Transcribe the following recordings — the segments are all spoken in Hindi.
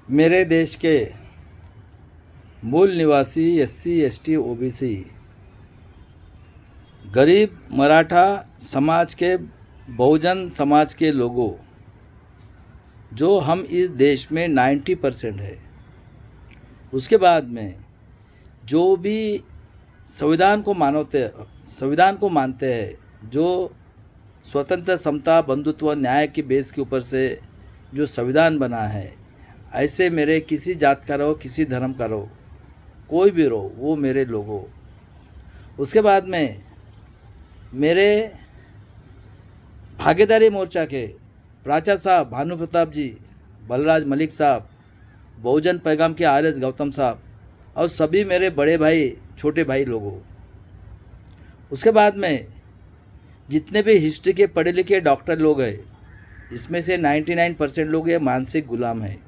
मेरे देश के मूल निवासी एससी एसटी ओबीसी गरीब मराठा समाज के बहुजन समाज के लोगों जो हम इस देश में 90% है। उसके बाद में जो भी संविधान को मानते हैं, जो स्वतंत्र समता बंधुत्व न्याय की बेस के ऊपर से जो संविधान बना है, ऐसे मेरे किसी जात का रहो, किसी धर्म का रहो, कोई भी रहो, वो मेरे लोग हो। उसके बाद में मेरे भागीदारी मोर्चा के प्राचार्य साहब भानु प्रताप जी, बलराज मलिक साहब, बहुजन पैगाम के RS गौतम साहब और सभी मेरे बड़े भाई छोटे भाई लोगों। उसके बाद में जितने भी हिस्ट्री के पढ़े लिखे डॉक्टर लोग हैं, इसमें से 99% लोग ये मानसिक गुलाम हैं।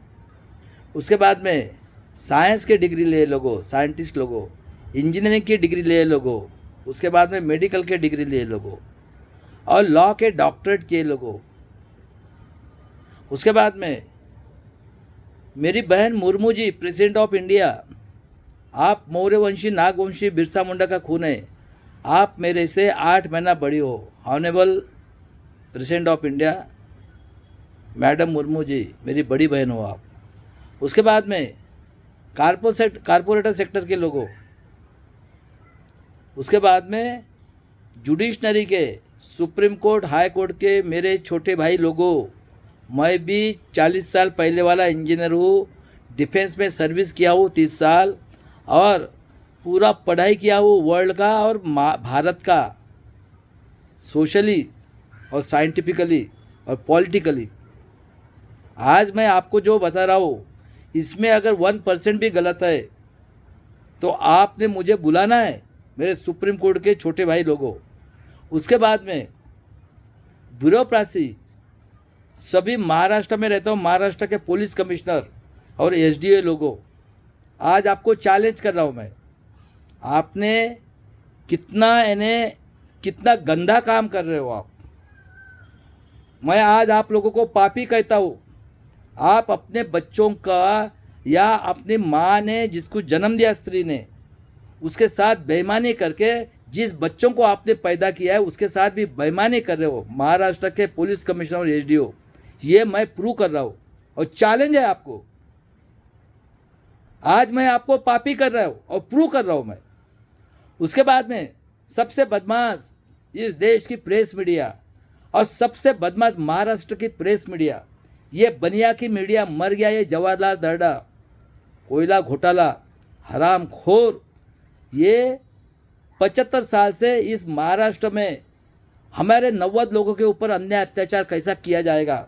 उसके बाद में साइंस के डिग्री लिए लोगों, साइंटिस्ट लोगों, इंजीनियरिंग की डिग्री लिए लोगों, उसके बाद में मेडिकल के डिग्री लिए लोगों और लॉ के डॉक्टरेट किए लोगों। उसके बाद में मेरी बहन Murmu ji, president of India, आप मौर्यवंशी नागवंशी बिरसा मुंडा का खून है, आप मेरे से 8 महीना बड़ी हो। Honourable president of India madam Murmu ji, मेरी बड़ी बहन हो आप। उसके बाद में कारपोरेटर सेक्टर के लोगों, उसके बाद में जुडिशनरी के, सुप्रीम कोर्ट हाई कोर्ट के मेरे छोटे भाई लोगों, मैं भी 40 साल पहले वाला इंजीनियर हूँ, डिफेंस में सर्विस किया हूँ 30 साल और पूरा पढ़ाई किया हूँ वर्ल्ड का और भारत का, सोशली और साइंटिफिकली और पॉलिटिकली। आज मैं आपको जो बता रहा हूँ, इसमें अगर 1% भी गलत है तो आपने मुझे बुलाना है, मेरे सुप्रीम कोर्ट के छोटे भाई लोगों। उसके बाद में ब्यूरोक्रेसी, सभी महाराष्ट्र में रहता हूँ, महाराष्ट्र के पुलिस कमिश्नर और SDO लोगों, आज आपको चैलेंज कर रहा हूँ मैं, आपने कितना गंदा काम कर रहे हो आप। मैं आज आप लोगों को पापी कहता हूँ। आप अपने बच्चों का या अपनी माँ ने जिसको जन्म दिया स्त्री ने, उसके साथ बेईमानी करके जिस बच्चों को आपने पैदा किया है उसके साथ भी बेईमानी कर रहे हो, महाराष्ट्र के पुलिस कमिश्नर और SDO। ये मैं प्रूव कर रहा हूँ और चैलेंज है आपको। आज मैं आपको पापी कर रहा हूँ और प्रूव कर रहा हूँ मैं। उसके बाद में सबसे बदमाश इस देश की प्रेस मीडिया और सबसे बदमाश महाराष्ट्र की प्रेस मीडिया, ये बनिया की मीडिया मर गया। ये जवाहरलाल दर्डा, कोयला घोटाला, हराम खोर, ये 75 साल से इस महाराष्ट्र में हमारे 90 लोगों के ऊपर अन्याय अत्याचार कैसा किया जाएगा,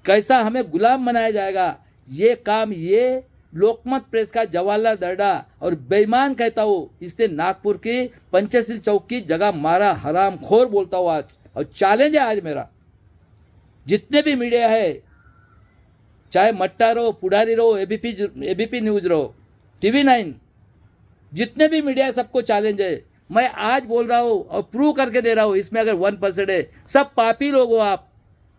कैसा हमें गुलाम बनाया जाएगा, ये काम ये लोकमत प्रेस का जवाहरलाल दर्डा और बेईमान कहता हूँ, इसने नागपुर की पंचशील चौक की जगह मारा, हराम खोर बोलता हूँ आज। और चैलेंज है आज मेरा, जितने भी मीडिया है, चाहे मट्टा रहो, पुढ़ारी रहो, ABP न्यूज़ रहो, TV9, जितने भी मीडिया है, सबको चैलेंज है। मैं आज बोल रहा हूँ और प्रूव करके दे रहा हूँ, इसमें अगर 1% है, सब पापी लोग हो आप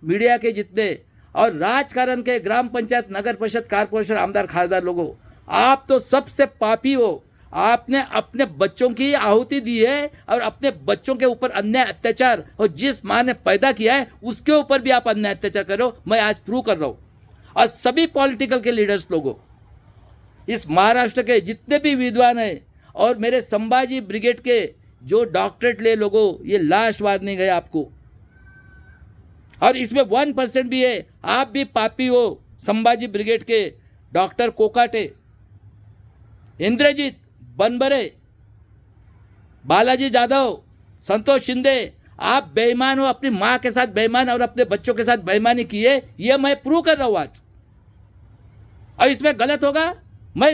मीडिया के जितने, और राजकारण के, ग्राम पंचायत, नगर परिषद, कारपोरेशन, आमदार खासदार लोगों, आप तो सबसे पापी हो। आपने अपने बच्चों की आहुति दी है और अपने बच्चों के ऊपर अन्याय अत्याचार, और जिस माँ ने पैदा किया है उसके ऊपर भी आप अन्याय अत्याचार करो। मैं आज प्रूव कर रहा हूँ। और सभी पॉलिटिकल के लीडर्स लोगों, इस महाराष्ट्र के जितने भी विद्वान हैं और मेरे संभाजी ब्रिगेड के जो डॉक्टरेट ले लोगों, ये लास्ट वार्निंग है आपको। और इसमें 1% भी है, आप भी पापी हो। संभाजी ब्रिगेड के डॉक्टर कोकाटे, इंद्रजीत बनबरे, बालाजी जाधव, संतोष शिंदे, आप बेईमान हो, अपनी माँ के साथ बेईमान और अपने बच्चों के साथ बेईमानी किए, ये मैं प्रूव कर रहा हूँ आज। और इसमें गलत होगा, मैं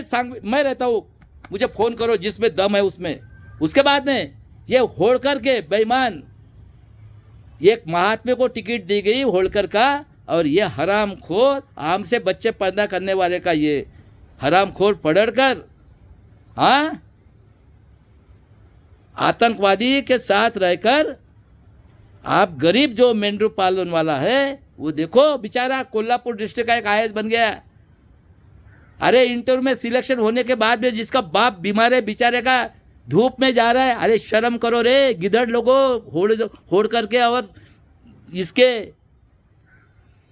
रहता हूँ, मुझे फ़ोन करो, जिसमें दम है उसमें। उसके बाद में ये होड़कर के बेईमान, एक महात्मा को टिकट दी गई होड़कर का, और ये हराम खोर आम से बच्चे पैदा करने वाले का ये हराम खोर पढ़कर, हाँ, आतंकवादी के साथ रहकर आप गरीब जो मेंढरू पालन वाला है, वो देखो बेचारा कोल्हापुर डिस्ट्रिक्ट का एक IAS बन गया, अरे इंटरव्यू में सिलेक्शन होने के बाद में जिसका बाप बीमार है बेचारे का, धूप में जा रहा है, अरे शर्म करो रे गिदड़ लोगो, होड़ करके। और इसके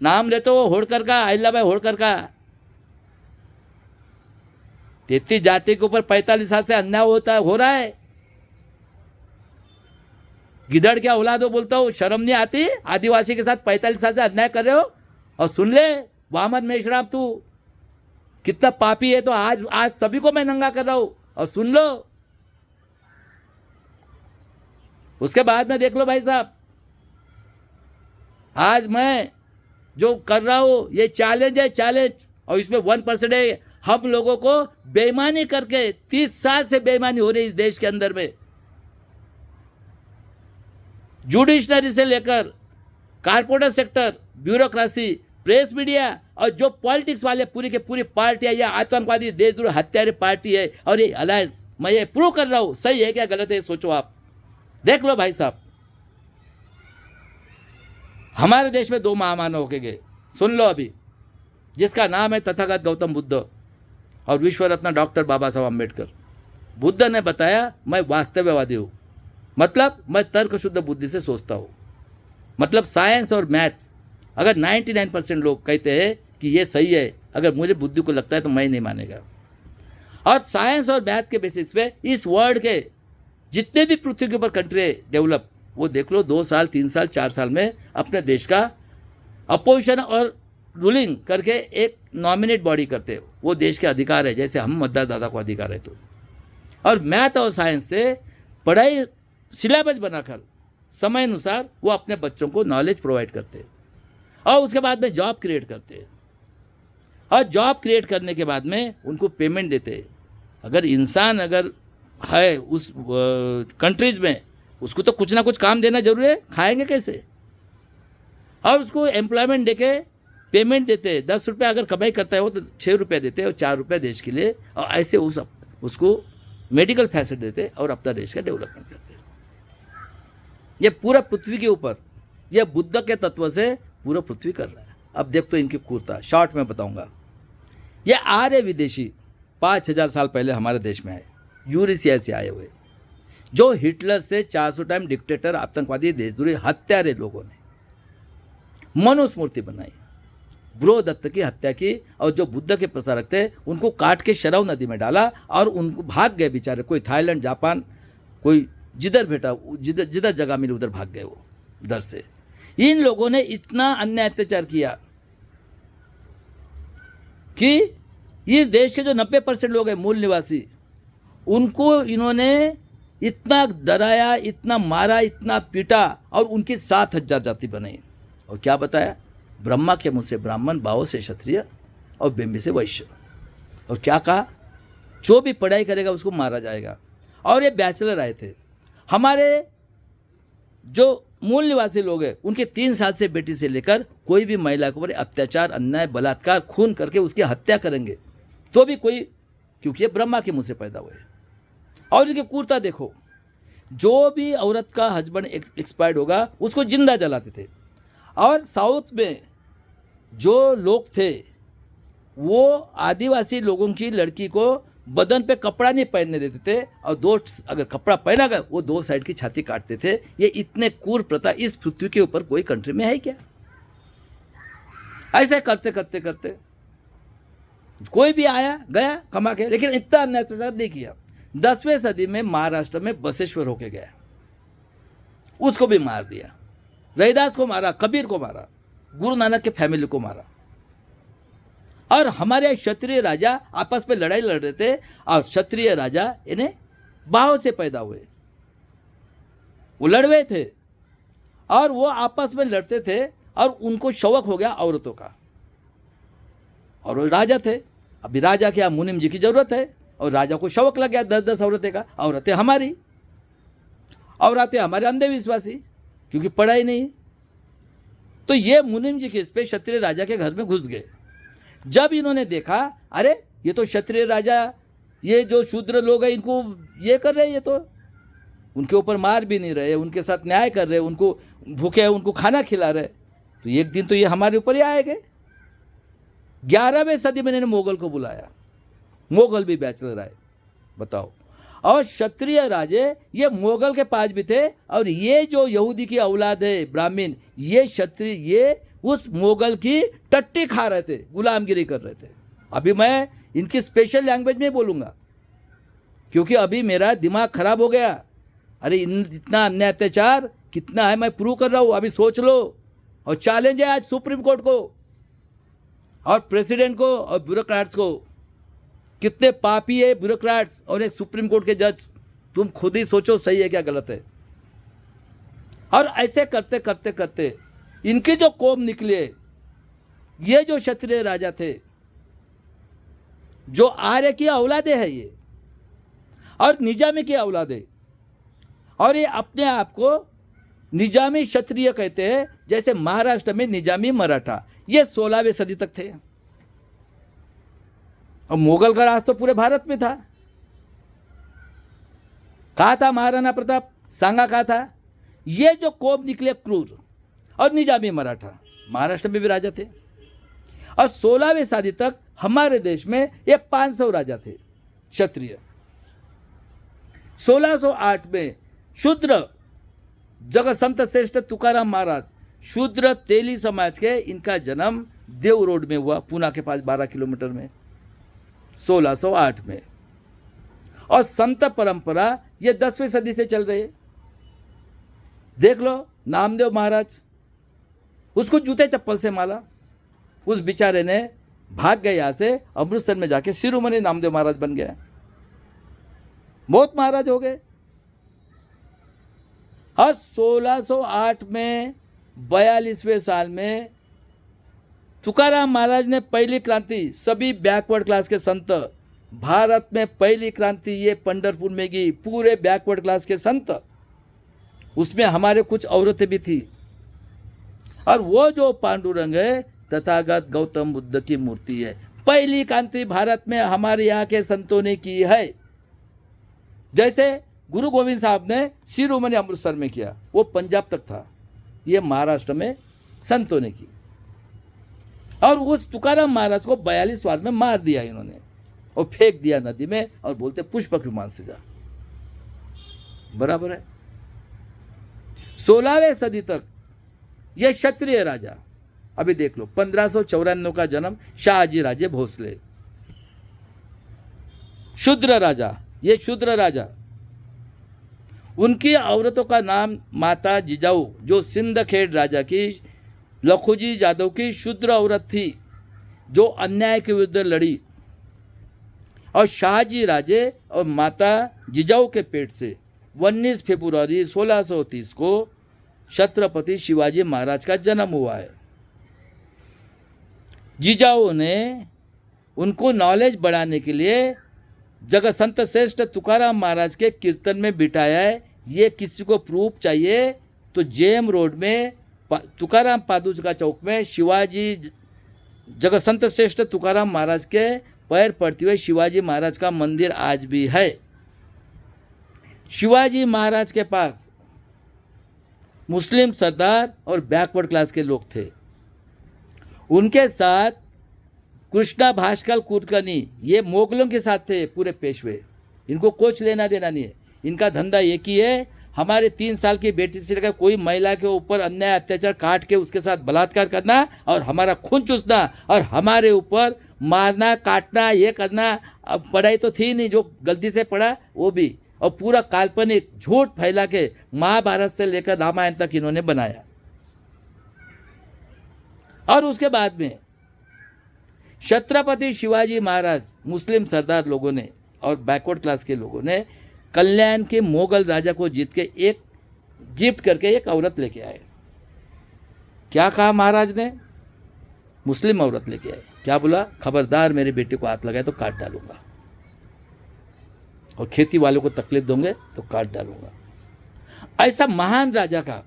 नाम लेते हो होड़कर का, अहिल्या भाई होड़कर का। 33 जाति के ऊपर 45 साल से अन्याय हो रहा है। गिदड़ क्या औलाद हो बोलता हूँ, शर्म नहीं आती? आदिवासी के साथ 45 साल से अन्याय कर रहे हो। और सुन ले वामन मेश्राम, तू कितना पापी है, तो आज सभी को मैं नंगा कर रहा हूं। और सुन लो, उसके बाद में देख लो भाई साहब, आज मैं जो कर रहा हूं ये चैलेंज है, चैलेंज। और इसमें 1% है, हम लोगों को बेईमानी करके 30 साल से बेईमानी हो रही है इस देश के अंदर में। जुडिशनरी से लेकर corporate sector, bureaucracy, press media और जो पॉलिटिक्स वाले पूरी के पूरी पार्टियां, या आतंकवादी देशद्रोही हत्यारे पार्टी है। और ये अलायंस, मैं ये प्रूव कर रहा हूं, सही है क्या गलत है सोचो आप, देख लो भाई साहब। हमारे देश में 2 महामानव होके गए, सुन लो अभी, जिसका नाम है तथागत गौतम बुद्ध और विश्व रत्न डॉक्टर बाबा साहब अम्बेडकर। बुद्ध ने बताया मैं वास्तववादी हूँ, मतलब मैं तर्क शुद्ध बुद्धि से सोचता हूँ। मतलब साइंस और मैथ्स, अगर 99% लोग कहते हैं कि ये सही है, अगर मुझे बुद्धि को लगता है तो मैं नहीं मानेगा। और साइंस और मैथ के बेसिस पे इस वर्ल्ड के जितने भी पृथ्वी के ऊपर कंट्री डेवलप, वो देख लो 2 साल 3 साल 4 साल में अपने देश का अपोजिशन और रूलिंग करके एक नॉमिनेट बॉडी करते हैं। वो देश के अधिकार है, जैसे हम मतदाता को अधिकार है। तो और मैथ और साइंस से पढ़ाई सिलेबस बनाकर समय अनुसार वो अपने बच्चों को नॉलेज प्रोवाइड करते हैं और उसके बाद में जॉब क्रिएट करते हैं। और जॉब क्रिएट करने के बाद में उनको पेमेंट देते हैं। अगर इंसान अगर है उस कंट्रीज़ में, उसको तो कुछ ना कुछ काम देना जरूरी है, खाएंगे कैसे? और उसको एम्प्लॉयमेंट देके पेमेंट देते हैं। 10 रुपये अगर कमाई करता है वो तो 6 रुपये देते हैं और 4 रुपये देश के लिए, और ऐसे उसको मेडिकल फैसिलिटी देते और अपना देश का डेवलपमेंट करते हैं। ये पूरा पृथ्वी के ऊपर यह बुद्ध के तत्व से पूरा पृथ्वी कर रहा है। अब देख तो इनकी क्रूरता शॉर्ट में बताऊंगा। ये आर्य विदेशी 5000 साल पहले हमारे देश में आए, यूरेशिया से आए हुए, जो हिटलर से 400 टाइम डिक्टेटर, आतंकवादी, देशद्रोही, हत्यारे लोगों ने मनुस्मृति बनाई, बृहदत्त की हत्या की, और जो बुद्ध के प्रसारक थे उनको काट के शरव नदी में डाला और उनको भाग गए बेचारे। कोई थाईलैंड, जापान, कोई जिधर भेटा जिधर जगह मिली उधर भाग गए वो डर से। इन लोगों ने इतना अन्याय अत्याचार किया कि इस देश के जो 90% लोग हैं मूल निवासी, उनको इन्होंने इतना डराया, इतना मारा, इतना पीटा, और उनकी 7000 जाति बनाई। और क्या बताया? ब्रह्मा के मुंह से ब्राह्मण, बाओ से क्षत्रिय और बिंबी से वैश्य। और क्या कहा? जो भी पढ़ाई करेगा उसको मारा जाएगा। और ये बैचलर आए थे। हमारे जो मूल निवासी लोग हैं उनके 3 साल से बेटी से लेकर कोई भी महिला के ऊपर अत्याचार, अन्याय, बलात्कार, खून करके उसकी हत्या करेंगे तो भी कोई, क्योंकि ये ब्रह्मा के मुंह से पैदा हुए। और इनकी क्रूरता देखो, जो भी औरत का हस्बैंड एक्सपायर्ड होगा उसको जिंदा जलाते थे। और साउथ में जो लोग थे वो आदिवासी लोगों की लड़की को बदन पे कपड़ा नहीं पहनने देते थे, और अगर कपड़ा पहना गया वो 2 साइड की छाती काटते थे। ये इतने क्रूर प्रथा इस पृथ्वी के ऊपर कोई कंट्री में है क्या? ऐसे करते करते करते कोई भी आया गया कमा के, लेकिन इतना अत्याचार नहीं किया। 10वीं सदी में महाराष्ट्र में बसेश्वर होके गया, उसको भी मार दिया। रैदास को मारा, कबीर को मारा, गुरु नानक के फैमिली को मारा। और हमारे क्षत्रिय राजा आपस में लड़ाई लड़ रहे थे, और क्षत्रिय राजा इन्हें बाहों से पैदा हुए, वो लड़वे थे और वो आपस में लड़ते थे, और उनको शौक हो गया औरतों का, और वो राजा थे। अभी राजा के यहाँ मुनिम जी की जरूरत है, और राजा को शौक लग गया 10-10 औरतें का। औरतें हमारी, औरतें हमारे अंधविश्वासी, क्योंकि पढ़ाई नहीं। तो ये मुनिम जी के इस पे क्षत्रिय राजा के घर में घुस गए। जब इन्होंने देखा अरे ये तो क्षत्रिय राजा, ये जो शूद्र लोग हैं इनको ये कर रहे हैं, ये तो उनके ऊपर मार भी नहीं रहे, उनके साथ न्याय कर रहे, उनको भूखे हैं उनको खाना खिला रहे, तो एक दिन तो ये हमारे ऊपर ही आएंगे। 11वें सदी में इन्होंने मुगल को बुलाया मोगल भी बैचलर आए, बताओ। और क्षत्रिय राजे ये मोगल के पास भी थे, और ये जो यहूदी की औलाद है ब्राह्मण, ये क्षत्रिय, ये उस मोगल की टट्टी खा रहे थे, गुलामगिरी कर रहे थे। अभी मैं इनकी स्पेशल लैंग्वेज में बोलूँगा, क्योंकि अभी मेरा दिमाग खराब हो गया। अरे इतना अन्याय अत्याचार कितना है मैं प्रूव कर रहा हूँ, अभी सोच लो। और चैलेंज है आज सुप्रीम कोर्ट को और प्रेसिडेंट को और ब्यूरोक्रेट्स को। कितने पापी है ब्यूरोक्रेट्स और ये सुप्रीम कोर्ट के जज, तुम खुद ही सोचो सही है क्या गलत है। और ऐसे करते करते करते इनकी जो कौम निकले, ये जो क्षत्रिय राजा थे, जो आर्य की औलादे है ये, और निजामी की औलादे, और ये अपने आप को निजामी क्षत्रिय कहते हैं। जैसे महाराष्ट्र में निजामी मराठा, ये 16वीं सदी तक थे। और मुगल का राज तो पूरे भारत में था। कहा था महाराणा प्रताप, सांगा कहा था। ये जो कौम निकले क्रूर, और निजामी मराठा महाराष्ट्र में भी राजा थे। और 16वीं सदी तक हमारे देश में ये 500 राजा थे क्षत्रिय। 1608 में शूद्र जगसंत श्रेष्ठ तुकाराम महाराज, शूद्र तेली समाज के, इनका जन्म देव रोड में हुआ, पूना के पास 12 किलोमीटर में, 1608 में। और संत परंपरा ये 10वीं सदी से चल रही है। देख लो नामदेव महाराज, उसको जूते चप्पल से माला, उस बेचारे ने भाग गए यहाँ से, अमृतसर में जाके शिरोमणि नामदेव महाराज बन गया। बहुत महाराज हो गए। और 1608 में 42वें साल में तुकाराम महाराज ने पहली क्रांति, सभी बैकवर्ड क्लास के संत, भारत में पहली क्रांति ये पंढरपुर में की, पूरे बैकवर्ड क्लास के संत, उसमें हमारे कुछ औरतें भी थी। और वो जो पांडुरंग है तथागत गौतम बुद्ध की मूर्ति है। पहली क्रांति भारत में हमारे यहाँ के संतों ने की है। जैसे गुरु गोविंद साहब ने शिरोमणि अमृतसर में किया, वो पंजाब तक था, ये महाराष्ट्र में संतों ने की। और उस तुकाराम महाराज को 42 साल में मार दिया इन्होंने, और फेंक दिया नदी में, और बोलते पुष्पक विमान से जा। बराबर है। 16वीं सदी तक ये क्षत्रिय राजा, अभी देख लो 1594 का जन्म शाहजी राजे भोसले, शूद्र राजा, ये शूद्र राजा। उनकी औरतों का नाम माता जिजाऊ, जो सिंध खेड़ राजा की लखुजी यादव की शूद्र औरत थी, जो अन्याय के विरुद्ध लड़ी। और शाहजी राजे और माता जिजाऊ के पेट से 19 फरवरी 1630 को छत्रपति शिवाजी महाराज का जन्म हुआ है। जिजाऊ ने उनको नॉलेज बढ़ाने के लिए जगसंत श्रेष्ठ तुकाराम महाराज के कीर्तन में बिठाया है। ये किसी को प्रूफ चाहिए तो जेएम रोड में तुकाराम पादुका चौक में शिवाजी जगसंत श्रेष्ठ तुकाराम महाराज के पैर पड़ते हुए शिवाजी महाराज का मंदिर आज भी है। शिवाजी महाराज के पास मुस्लिम सरदार और बैकवर्ड क्लास के लोग थे। उनके साथ कृष्णा भास्कर कुलकर्णी, ये मोगलों के साथ थे पूरे पेशवे। इनको कुछ लेना देना नहीं है। इनका धंधा एक ही है, हमारे 3 साल की बेटी से लेकर कोई महिला के ऊपर अन्याय अत्याचार काट के उसके साथ बलात्कार करना और हमारा खून चूसना और हमारे ऊपर मारना काटना, ये करना। अब पढ़ाई तो थी नहीं, जो गलती से पढ़ा वो भी, और पूरा काल्पनिक झूठ फैला के महाभारत से लेकर रामायण तक इन्होंने बनाया। और उसके बाद में छत्रपति शिवाजी महाराज, मुस्लिम सरदार लोगों ने और बैकवर्ड क्लास के लोगों ने कल्याण के मोगल राजा को जीत के एक गिफ्ट करके एक औरत लेके आए। क्या कहा महाराज ने? मुस्लिम औरत लेके आए। क्या बोला? खबरदार मेरे बेटे को हाथ लगाए तो काट डालूंगा, और खेती वालों को तकलीफ दोगे तो काट डालूंगा। ऐसा महान राजा का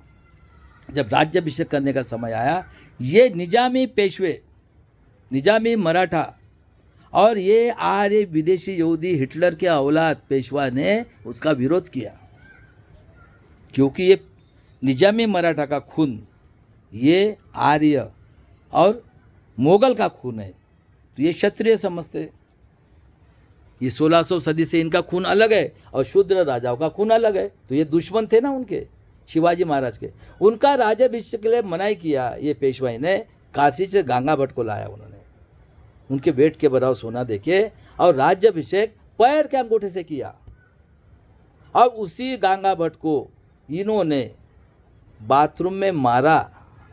जब राज्याभिषेक करने का समय आया, ये निजामी पेशवे, निजामी मराठा और ये आर्य विदेशी यहूदी हिटलर के औलाद पेशवा ने उसका विरोध किया, क्योंकि ये निजामी मराठा का खून ये आर्य और मोगल का खून है, तो ये क्षत्रिय समझते। ये 1600 सदी से इनका खून अलग है और शूद्र राजाओं का खून अलग है। तो ये दुश्मन थे ना उनके, शिवाजी महाराज के। उनका राज्याभिषेक के लिए मनाही किया ये पेशवाई ने, काशी से गंगा भट्ट को लाया उन्होंने, उनके वेट के बराबर सोना देके, और राज्याभिषेक पैर के अंगूठे से किया। और उसी गंगा भट्ट को इन्होंने बाथरूम में मारा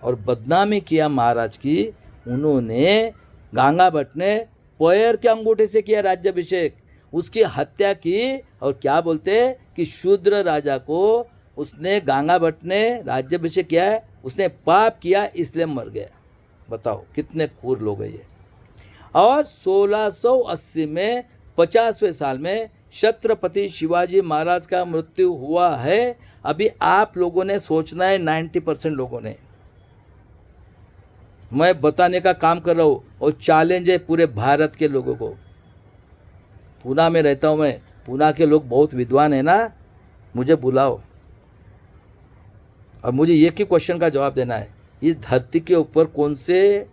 और बदनामी किया महाराज की। उन्होंने, गंगा भट्ट ने पैर के अंगूठे से किया राज्याभिषेक, उसकी हत्या की। और क्या बोलते कि शूद्र राजा को उसने, गंगा भट्ट ने राज्याभिषेक किया है, उसने पाप किया इसलिए मर गया। बताओ कितने क्रूर लोग हैं ये। और 1680 में 50वें साल में छत्रपति शिवाजी महाराज का मृत्यु हुआ है। अभी आप लोगों ने सोचना है, 90% लोगों ने, मैं बताने का काम कर रहा हूँ और चैलेंज है पूरे भारत के लोगों को। पूना में रहता हूँ मैं, पूना के लोग बहुत विद्वान है ना, मुझे बुलाओ और मुझे एक ही क्वेश्चन का जवाब देना है, इस धरती के ऊपर कौन से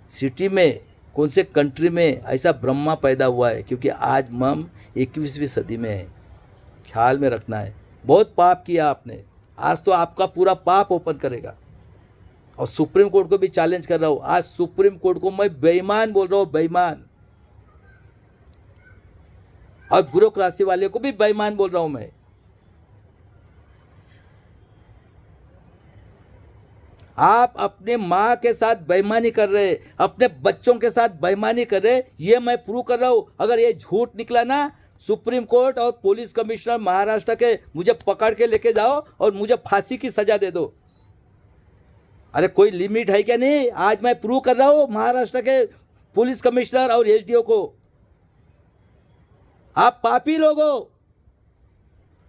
सिटी में, कौन से कंट्री में ऐसा ब्रह्मा पैदा हुआ है? क्योंकि आज हम 21वीं सदी में है, ख्याल में रखना है। बहुत पाप किया आपने, आज तो आपका पूरा पाप ओपन करेगा। और सुप्रीम कोर्ट को भी चैलेंज कर रहा हूँ, आज सुप्रीम कोर्ट को मैं बेईमान बोल रहा हूँ, बेईमान। और ब्यूरोक्रेसी वाले को भी बेईमान बोल रहा हूँ मैं। आप अपने माँ के साथ बेईमानी कर रहे, अपने बच्चों के साथ बेईमानी कर रहे, ये मैं प्रूव कर रहा हूँ। अगर ये झूठ निकला ना, सुप्रीम कोर्ट और पुलिस कमिश्नर महाराष्ट्र के मुझे पकड़ के लेके जाओ और मुझे फांसी की सजा दे दो। अरे कोई लिमिट है क्या? नहीं, आज मैं प्रूव कर रहा हूँ महाराष्ट्र के पुलिस कमिश्नर और एसडीओ को, आप पापी लोग हो।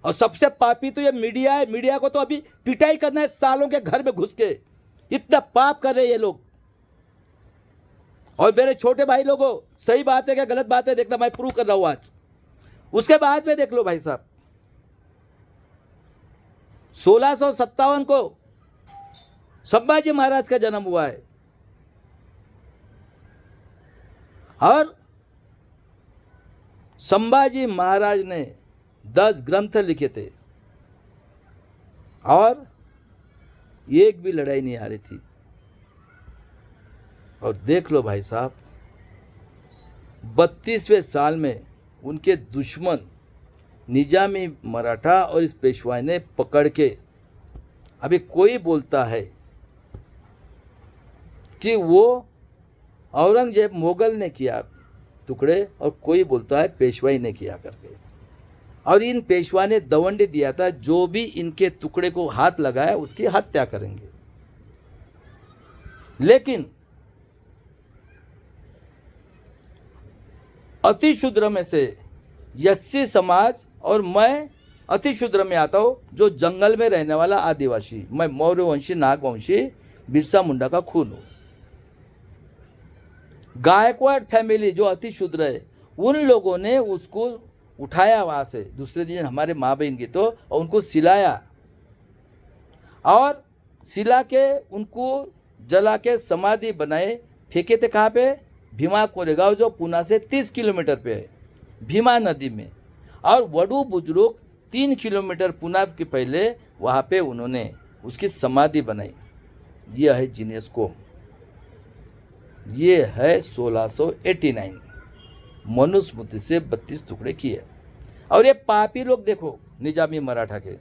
और सबसे पापी तो ये मीडिया है। मीडिया को तो अभी पिटाई करना है, सालों के घर में घुस के, इतना पाप कर रहे हैं ये लोग। और मेरे छोटे भाई लोगों, सही बात है क्या गलत बात है देखना, मैं प्रूव कर रहा हूं आज। उसके बाद में देख लो भाई साहब, 1657 को संभाजी महाराज का जन्म हुआ है। और संभाजी महाराज ने 10 ग्रंथ लिखे थे और एक भी लड़ाई नहीं हारी थी। और देख लो भाई साहब, 32वें साल में उनके दुश्मन निजामी मराठा और इस पेशवाई ने पकड़ के, अभी कोई बोलता है कि वो औरंगजेब मोगल ने किया टुकड़े, और कोई बोलता है पेशवाई ने किया करके। और इन पेशवा ने दवंडी दिया था, जो भी इनके टुकड़े को हाथ लगाया उसकी हत्या करेंगे। लेकिन अति शूद्र में से यस्सी समाज, और मैं अति शूद्र में आता हूँ, जो जंगल में रहने वाला आदिवासी, मैं मौर्यवंशी नागवंशी बिरसा मुंडा का खून हूँ। गायकवाड़ फैमिली जो अति शूद्र है, उन लोगों ने उसको उठाया वहाँ से दूसरे दिन हमारे माँ बहन की तो, और उनको सिलाया और सिला के उनको जला के समाधि बनाए, फेंके थे कहाँ पे? भीमा कोरेगांव, जो पुणे से 30 किलोमीटर पे है, भीमा नदी में। और वडू बुजुर्ग 3 किलोमीटर पुणे के पहले वहाँ पे उन्होंने उसकी समाधि बनाई। यह है जीनियस को, ये है 1689 मनुस्मृति से 32 टुकड़े किए। और ये पापी लोग देखो निजामी मराठा के,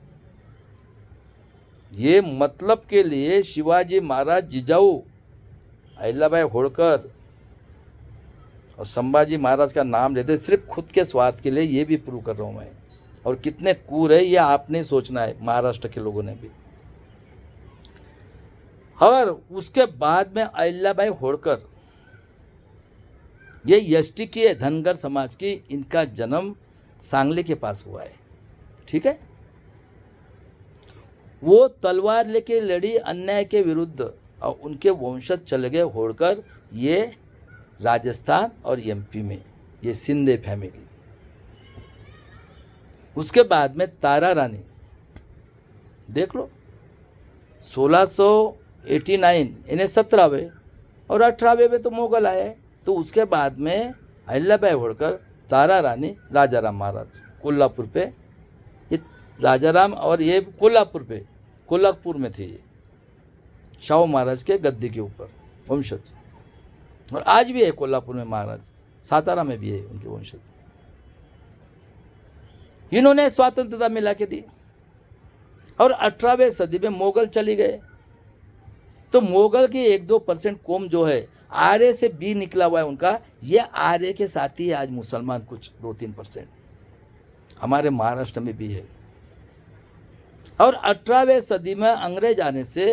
ये मतलब के लिए शिवाजी महाराज, जिजाऊ अहिल्याबाई होळकर और संभाजी महाराज का नाम लेते सिर्फ खुद के स्वार्थ के लिए। ये भी प्रूव कर रहा हूँ मैं। और कितने क्रूर है ये आपने सोचना है, महाराष्ट्र के लोगों ने भी। और उसके बाद में अहिल्याबाई होळकर, ये एसटी की है, धनगर समाज की, इनका जन्म सांगली के पास हुआ है। ठीक है, वो तलवार लेके लड़ी अन्याय के विरुद्ध, और उनके वंशज चले गए होळकर, ये राजस्थान और एमपी में, ये सिंधे फैमिली। उसके बाद में तारा रानी देख लो, 1689 इन्हें 17वें और 18वें में तो मुगल आए। तो उसके बाद में अहिल्याबाई होळकर तारा रानी राजाराम महाराज कोल्हापुर पे, ये राजाराम और ये कोल्हापुर में थे, ये शाहू महाराज के गद्दी के ऊपर वंशज, और आज भी है कोल्हापुर में महाराज, सातारा में भी है उनके वंशज। इन्होंने स्वतंत्रता मिला के दी और 18वीं सदी में मुगल चली गए, तो मुगल की 1-2% कौम जो है आर्य से बी निकला हुआ है उनका, ये आर्य के साथ ही आज मुसलमान कुछ 2-3% हमारे महाराष्ट्र में भी है। और 18वीं सदी में अंग्रेज आने से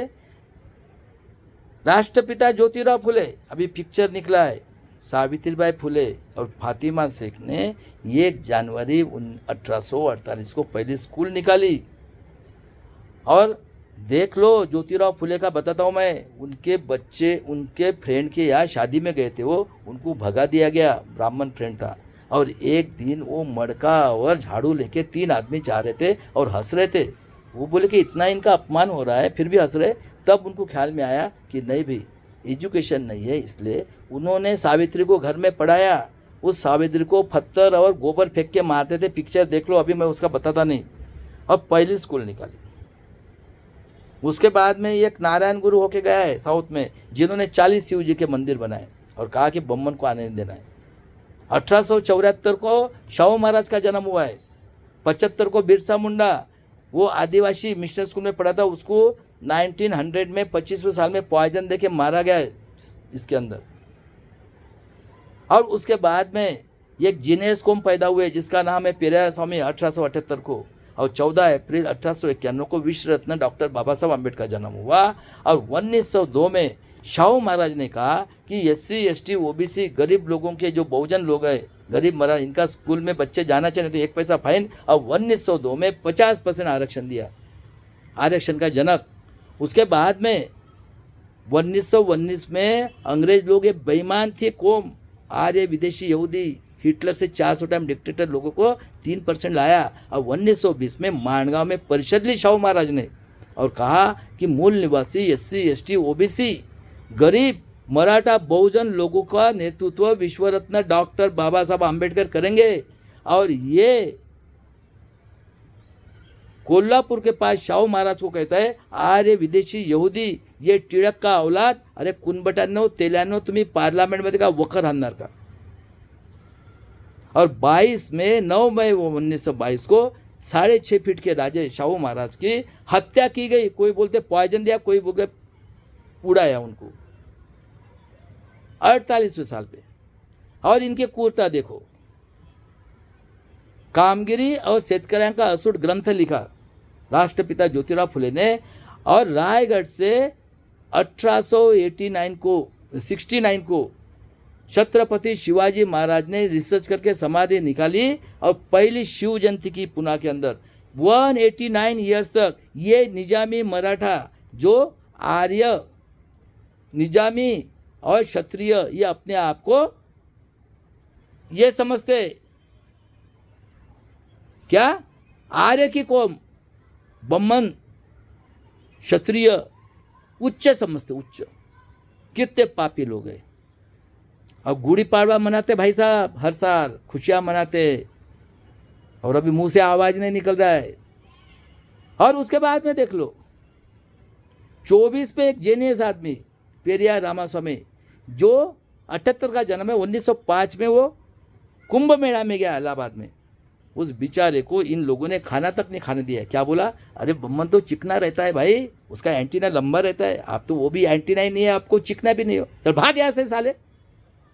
राष्ट्रपिता ज्योतिराव फुले, अभी पिक्चर निकला है, सावित्रीबाई फुले और फातिमा शेख ने 1 जनवरी 1848 को पहली स्कूल निकाली। और देख लो, ज्योतिराव फुले का बताता हूँ मैं, उनके बच्चे उनके फ्रेंड के यहाँ शादी में गए थे, वो उनको भगा दिया गया, ब्राह्मण फ्रेंड था, और एक दिन वो मड़का और झाड़ू लेके 3 आदमी जा रहे थे और हंस रहे थे। वो बोले कि इतना इनका अपमान हो रहा है फिर भी हंस रहे। तब उनको ख्याल में आया कि नहीं भाई, एजुकेशन नहीं है, इसलिए उन्होंने सावित्री को घर में पढ़ाया। उस सावित्री को पत्थर और गोबर फेंक के मारते थे, पिक्चर देख लो, अभी मैं उसका बताता नहीं। और पहली स्कूल निकाली। उसके बाद में एक नारायण गुरु होके गया है साउथ में, जिन्होंने 40 शिव जी के मंदिर बनाए और कहा कि बम्मन को आने नहीं देना है। 1874 को शाहू महाराज का जन्म हुआ है। 75 को बिरसा मुंडा, वो आदिवासी मिशनरी स्कूल में पढ़ा था, उसको 1900 में 25वें साल में पॉइजन देके मारा गया है इसके अंदर। और उसके बाद में एक जीनियस कौम पैदा हुए जिसका नाम है पेरियार स्वामी 1878 को, और 14 अप्रैल 1891 को विश्व रत्न डॉक्टर बाबा साहब अम्बेडकर का जन्म हुआ। और 1902 में शाहू महाराज ने कहा कि SC ST OBC गरीब लोगों के जो बहुजन लोग हैं, गरीब महाराज, इनका स्कूल में बच्चे जाना चाहिए तो 1 पैसा फाइन। और 1902 में 50% आरक्षण दिया, आरक्षण का जनक। उसके बाद में 1919 में अंग्रेज लोग ये बेईमान थे कौम, आर्य विदेशी यहूदी, हिटलर से 400 टाइम डिक्टेटर लोगों को 3% लाया। और 1920 में माणगांव में परिषद ली शाहू महाराज ने और कहा कि मूल निवासी SC ST OBC गरीब मराठा बहुजन लोगों का नेतृत्व विश्वरत्न डॉक्टर बाबा साहब अम्बेडकर करेंगे। और ये कोल्हापुर के पास शाहू महाराज को कहता है, आर्य विदेशी यहूदी, ये टिळक का औलाद, अरे कुणबटांनो तेल्यानो तुम्ही पार्लमेंटमध्ये का वखर आणणार का। और 9 मई 1922 को 6.5 फीट के राजे शाहू महाराज की हत्या की गई। कोई बोलते पॉइजन दिया, कोई बोलते उड़ाया उनको 48वें साल पे। और इनके क्रूरता देखो, कामगिरी और शेतकऱ्यांका असूट ग्रंथ लिखा राष्ट्रपिता ज्योतिराव फुले ने, और रायगढ़ से 1869 को छत्रपति शिवाजी महाराज ने रिसर्च करके समाधि निकाली और पहली शिव जयंती की पुणे के अंदर। 189 ईयर्स तक ये निजामी मराठा जो आर्य निजामी और क्षत्रिय ये अपने आप को ये समझते क्या, आर्य की कौम, बम्मन क्षत्रिय उच्च समझते, उच्च। कितने पापी लोग हैं। और गुड़ी पाड़वा मनाते भाई साहब, हर साल खुशियाँ मनाते, और अभी मुंह से आवाज़ नहीं निकल रहा है। और उसके बाद में देख लो 24 पे एक जेनियस आदमी पेरियार रामास्वामी, जो 78 का जन्म है, 1905 में वो कुंभ मेला में गया इलाहाबाद में। उस बेचारे को इन लोगों ने खाना तक नहीं खाने दिया। क्या बोला, अरे बम्मन तो चिकना रहता है भाई, उसका एंटीना लंबा रहता है, आप तो वो भी एंटीना ही नहीं है, आपको चिकना भी नहीं हो, चल भाग यहाँ से साले।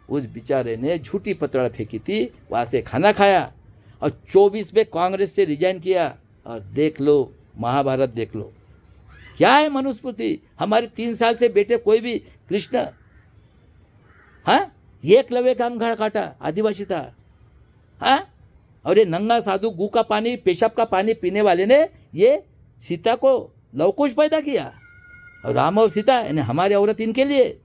उस बेचारे ने झूठी पतड़ा फेंकी थी, वहाँ से खाना खाया और 24 में कांग्रेस से रिजाइन किया। और देख लो महाभारत, देख लो क्या है मनुस्मृति। हमारे 3 साल से बेटे कोई भी कृष्ण, हाँ, एकलव्य का अंगड़ काटा, आदिवासी था, हाँ। और ये नंगा साधु गू का पानी, पेशाब का पानी पीने वाले ने ये सीता को लवकुश पैदा किया, और राम और सीता यानी हमारी औरत इनके लिए।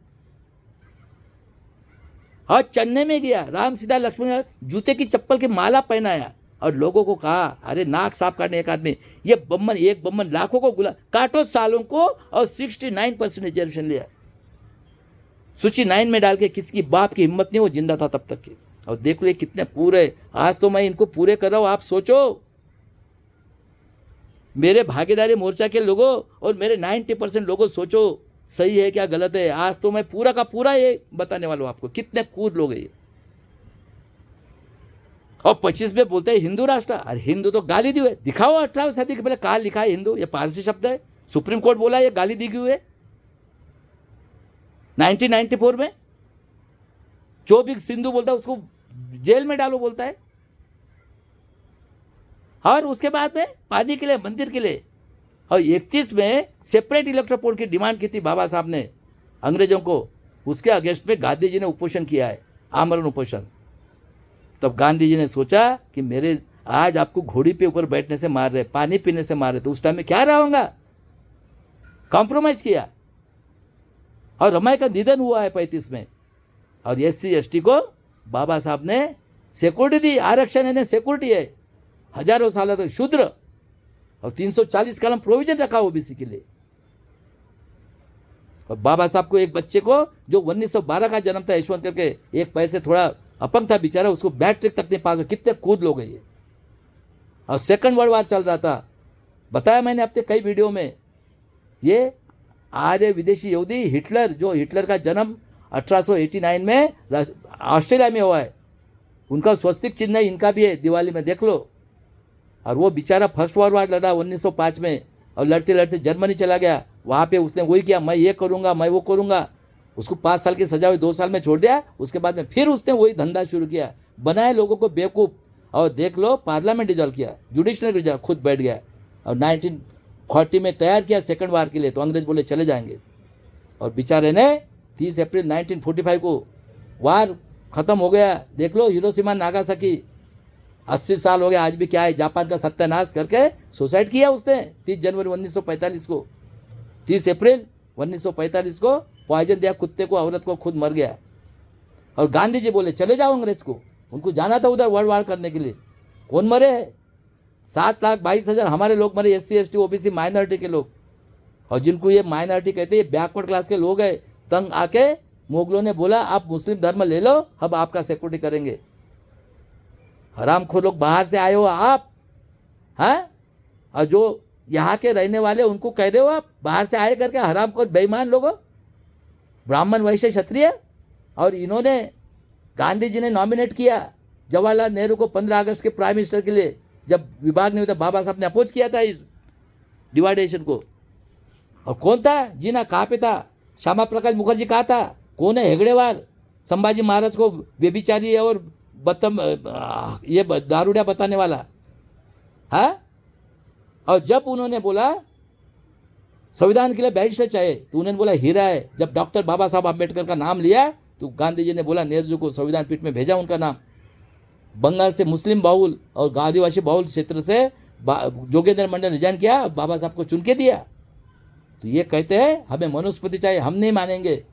और चन्नई में गया, राम सीता लक्ष्मण जूते की चप्पल की माला पहनाया और लोगों को कहा, अरे नाक साफ करने एक आदमी, ये बम्मन, एक बम्मन लाखों को गुला काटो सालों को, और 69% रिजर्वेशन लिया। सूची 9 में डाल के, किसकी बाप की हिम्मत नहीं, वो जिंदा था तब तक की। और देख लो ये कितने पूरे, आज तो मैं इनको पूरे कर रहा हूँ। आप सोचो, मेरे भागीदारी मोर्चा के लोगों और मेरे 90% लोगों, सोचो सही है क्या गलत है। आज तो मैं पूरा का पूरा ये बताने वाला हूँ आपको, कितने कूद लोग हैं ये। और 25 में बोलते हैं हिंदू राष्ट्र। अरे हिंदू तो गाली दी हुई है, दिखाओ 18वीं सदी के पहले कहाँ लिखा है हिंदू। ये पारसी शब्द है, सुप्रीम कोर्ट बोला ये गाली दी हुई है 1994 में। जो भी सिंधु बोलता है उसको जेल में डालो बोलता है। और उसके बाद में पानी के लिए, मंदिर के लिए। और 31 में सेपरेट इलेक्ट्रो पोल की डिमांड की थी बाबा साहब ने अंग्रेजों को, उसके अगेंस्ट में गांधी जी ने उपोषण किया है, आमरण उपोषण। तब गांधी जी ने सोचा कि मेरे आज आपको घोड़ी पे ऊपर बैठने से मार रहे, पानी पीने से मार रहे, तो उस टाइम में क्या रहा होगा, कॉम्प्रोमाइज किया। और रमाई का निधन हुआ है 35 में। और SC ST को बाबा साहब ने सिक्योरिटी दी, आरक्षण ने सिक्योरिटी है हजारों सालों तक, शूद्र। और 340 कलम प्रोविजन रखा OBC के लिए। और बाबा साहब को एक बच्चे को जो 1912 का जन्म था यशवंत करके, एक पैर से थोड़ा अपंग था बेचारा, उसको मैट्रिक तक नहीं पास हो। कितने कूद लोग हैं ये। और सेकंड वर्ल्ड वार चल रहा था, बताया मैंने अपने कई वीडियो में। ये आर्य विदेशी यहूदी हिटलर, जो हिटलर का जन्म 1889 में ऑस्ट्रेलिया में हुआ है, उनका स्वस्तिक चिन्ह इनका भी है, दिवाली में देख लो। और वो बेचारा फर्स्ट वर्ल्ड वार लड़ा 1905 में, और लड़ते लड़ते जर्मनी चला गया। वहाँ पे उसने वही किया, मैं ये करूँगा, मैं वो करूँगा। उसको 5 साल की सजा हुई, 2 साल में छोड़ दिया। उसके बाद में फिर उसने वही धंधा शुरू किया, बनाए लोगों को बेवकूफ़। और देख लो पार्लियामेंट डिजॉल्व किया, जुडिशनरी डिजॉल्व खुद बैठ गया। और 1940 में तैयार किया सेकंड वार के लिए, तो अंग्रेज बोले चले जाएंगे। और बेचारे ने 30 अप्रैल 1945 को वार ख़त्म हो गया। देख लो हिरोशिमा नागासाकी, 80 साल हो गया, आज भी क्या है, जापान का सत्यानाश करके सुसाइड किया उसने 30 जनवरी 1945 को। 30 अप्रैल 1945 को पॉइजन दिया कुत्ते को, औरत को, खुद मर गया। और गांधी जी बोले चले जाओ अंग्रेज को, उनको जाना था उधर वर्ल्ड वार करने के लिए। कौन मरे हैं? 7,22,000 हमारे लोग मरे, SC ST OBC माइनॉरिटी के लोग। और जिनको ये माइनॉरिटी कहते हैं, ये बैकवर्ड क्लास के लोग हैं। तंग आके मुगलों ने बोला आप मुस्लिम धर्म ले लो, हम आपका सिक्योरिटी करेंगे। हरामखोर लोग बाहर से आए हो आप, हाँ? और जो यहाँ के रहने वाले उनको कह रहे हो आप बाहर से आए करके, हरामखोर बेईमान लोगों, ब्राह्मण वैश्य क्षत्रिय। और इन्होंने, गांधी जी ने नॉमिनेट किया जवाहरलाल नेहरू को 15 अगस्त के प्राइम मिनिस्टर के लिए। जब विभाग नहीं होता, बाबा साहब ने अपोज किया था इस डिवाइडेशन को। और कौन था जीना, कहाँ पे था? श्यामा प्रकाश मुखर्जी कहाँ था? कौन है? हेगड़ेवार, संभाजी महाराज को व्यभिचारी और बदतम, ये दारूड़ा बताने वाला, हाँ? और जब उन्होंने बोला संविधान के लिए बैरिस्टर चाहिए, तो उन्होंने बोला हीरा है। जब डॉक्टर बाबा साहब अम्बेडकर का नाम लिया, तो गांधी जी ने बोला नेहरू जी को संविधान पीठ में भेजा उनका नाम। बंगाल से मुस्लिम बहुल और आदिवासी बहुल क्षेत्र से जोगेंद्र मंडल रिजाइन किया, बाबा साहब को चुन के दिया। तो ये कहते हैं हमें मनुस्मृति चाहिए, हम नहीं मानेंगे।